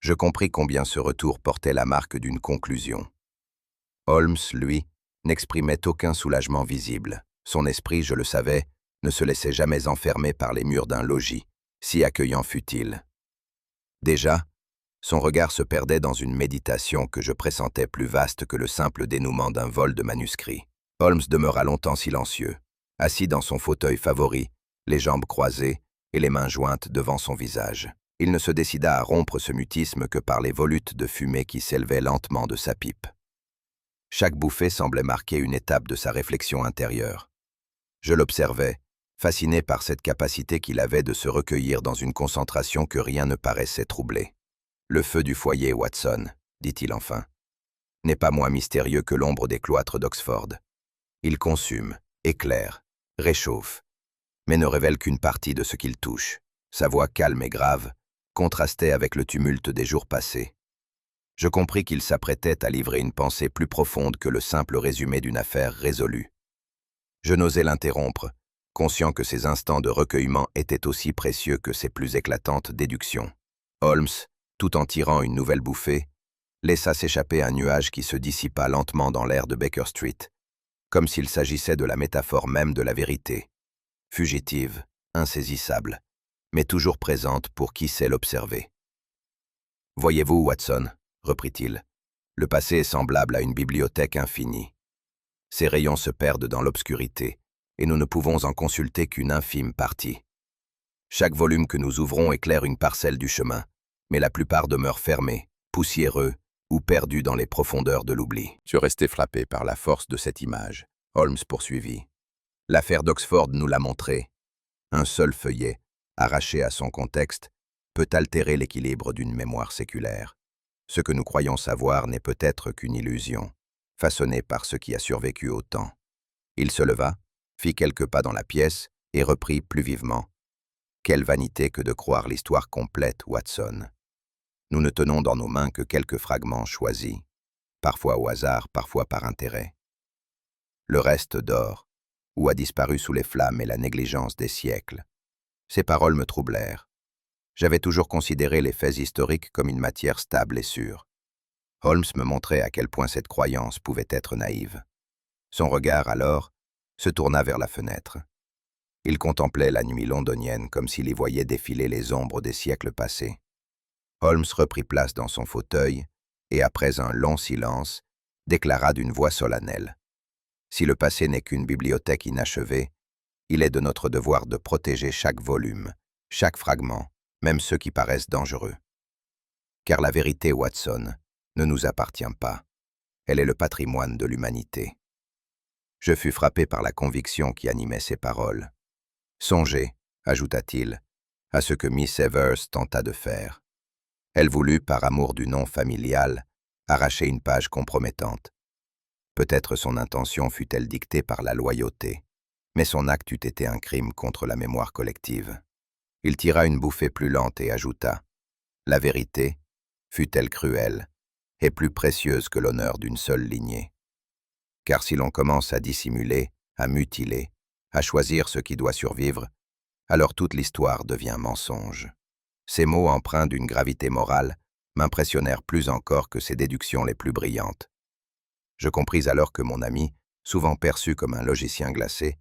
je compris combien ce retour portait la marque d'une conclusion. Holmes, lui, n'exprimait aucun soulagement visible. Son esprit, je le savais, ne se laissait jamais enfermer par les murs d'un logis, si accueillant fût-il. Déjà, son regard se perdait dans une méditation que je pressentais plus vaste que le simple dénouement d'un vol de manuscrits. Holmes demeura longtemps silencieux, assis dans son fauteuil favori, les jambes croisées et les mains jointes devant son visage. Il ne se décida à rompre ce mutisme que par les volutes de fumée qui s'élevaient lentement de sa pipe. Chaque bouffée semblait marquer une étape de sa réflexion intérieure. Je l'observais, fasciné par cette capacité qu'il avait de se recueillir dans une concentration que rien ne paraissait troubler. « Le feu du foyer, Watson, » dit-il enfin, « n'est pas moins mystérieux que l'ombre des cloîtres d'Oxford. Il consume, éclaire, réchauffe, mais ne révèle qu'une partie de ce qu'il touche. Sa voix calme et grave contrastait avec le tumulte des jours passés. Je compris qu'il s'apprêtait à livrer une pensée plus profonde que le simple résumé d'une affaire résolue. Je n'osais l'interrompre, conscient que ses instants de recueillement étaient aussi précieux que ses plus éclatantes déductions. Holmes, tout en tirant une nouvelle bouffée, laissa s'échapper un nuage qui se dissipa lentement dans l'air de Baker Street, comme s'il s'agissait de la métaphore même de la vérité, fugitive, insaisissable, mais toujours présente pour qui sait l'observer. « Voyez-vous, Watson, » reprit-il, « le passé est semblable à une bibliothèque infinie. Ses rayons se perdent dans l'obscurité, et nous ne pouvons en consulter qu'une infime partie. Chaque volume que nous ouvrons éclaire une parcelle du chemin, mais la plupart demeurent fermés, poussiéreux ou perdus dans les profondeurs de l'oubli. » Je restai frappé par la force de cette image. Holmes poursuivit. « L'affaire d'Oxford nous l'a montré. Un seul feuillet, arraché à son contexte, peut altérer l'équilibre d'une mémoire séculaire. Ce que nous croyons savoir n'est peut-être qu'une illusion, façonnée par ce qui a survécu au temps. » Il se leva, fit quelques pas dans la pièce et reprit plus vivement. « Quelle vanité que de croire l'histoire complète, Watson. Nous ne tenons dans nos mains que quelques fragments choisis, parfois au hasard, parfois par intérêt. Le reste dort, ou a disparu sous les flammes et la négligence des siècles. » Ces paroles me troublèrent. J'avais toujours considéré les faits historiques comme une matière stable et sûre. Holmes me montrait à quel point cette croyance pouvait être naïve. Son regard, alors, se tourna vers la fenêtre. Il contemplait la nuit londonienne comme s'il y voyait défiler les ombres des siècles passés. Holmes reprit place dans son fauteuil et, après un long silence, déclara d'une voix solennelle. « Si le passé n'est qu'une bibliothèque inachevée, il est de notre devoir de protéger chaque volume, chaque fragment, même ceux qui paraissent dangereux. Car la vérité, Watson, ne nous appartient pas. Elle est le patrimoine de l'humanité. » Je fus frappé par la conviction qui animait ces paroles. « Songez, » ajouta-t-il, « à ce que Miss Evers tenta de faire. Elle voulut, par amour du nom familial, arracher une page compromettante. Peut-être son intention fut-elle dictée par la loyauté, mais son acte eût été un crime contre la mémoire collective. » Il tira une bouffée plus lente et ajouta « La vérité, fût-elle cruelle, est plus précieuse que l'honneur d'une seule lignée. Car si l'on commence à dissimuler, à mutiler, à choisir ce qui doit survivre, alors toute l'histoire devient mensonge. » Ces mots empreints d'une gravité morale m'impressionnèrent plus encore que ses déductions les plus brillantes. Je compris alors que mon ami, souvent perçu comme un logicien glacé,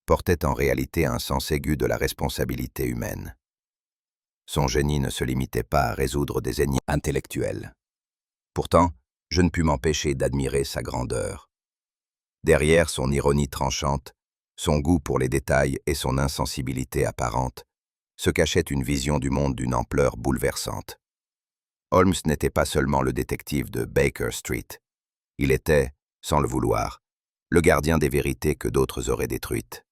portait en réalité un sens aigu de la responsabilité humaine. Son génie ne se limitait pas à résoudre des énigmes intellectuelles. Pourtant, je ne pus m'empêcher d'admirer sa grandeur. Derrière son ironie tranchante, son goût pour les détails et son insensibilité apparente, se cachait une vision du monde d'une ampleur bouleversante. Holmes n'était pas seulement le détective de Baker Street. Il était, sans le vouloir, le gardien des vérités que d'autres auraient détruites.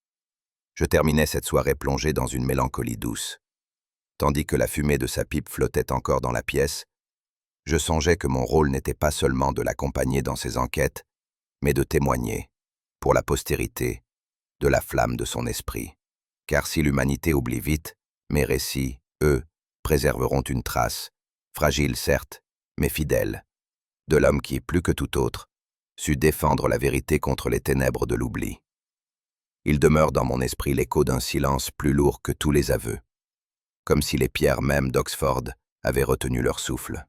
Je terminais cette soirée plongée dans une mélancolie douce. Tandis que la fumée de sa pipe flottait encore dans la pièce, je songeais que mon rôle n'était pas seulement de l'accompagner dans ses enquêtes, mais de témoigner, pour la postérité, de la flamme de son esprit. Car si l'humanité oublie vite, mes récits, eux, préserveront une trace, fragile certes, mais fidèle, de l'homme qui, plus que tout autre, sut défendre la vérité contre les ténèbres de l'oubli. Il demeure dans mon esprit l'écho d'un silence plus lourd que tous les aveux, comme si les pierres mêmes d'Oxford avaient retenu leur souffle.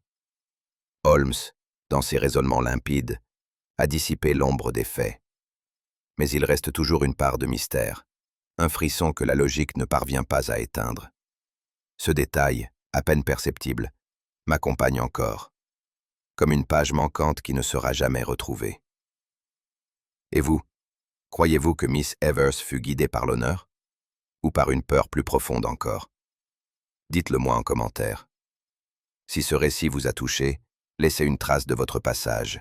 Holmes, dans ses raisonnements limpides, a dissipé l'ombre des faits. Mais il reste toujours une part de mystère, un frisson que la logique ne parvient pas à éteindre. Ce détail, à peine perceptible, m'accompagne encore, comme une page manquante qui ne sera jamais retrouvée. Et vous, croyez-vous que Miss Evers fut guidée par l'honneur, ou par une peur plus profonde encore? Dites-le-moi en commentaire. Si ce récit vous a touché, laissez une trace de votre passage.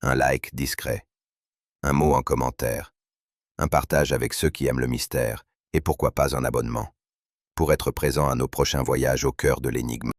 Un like discret. Un mot en commentaire. Un partage avec ceux qui aiment le mystère. Et pourquoi pas un abonnement. Pour être présent à nos prochains voyages au cœur de l'énigme.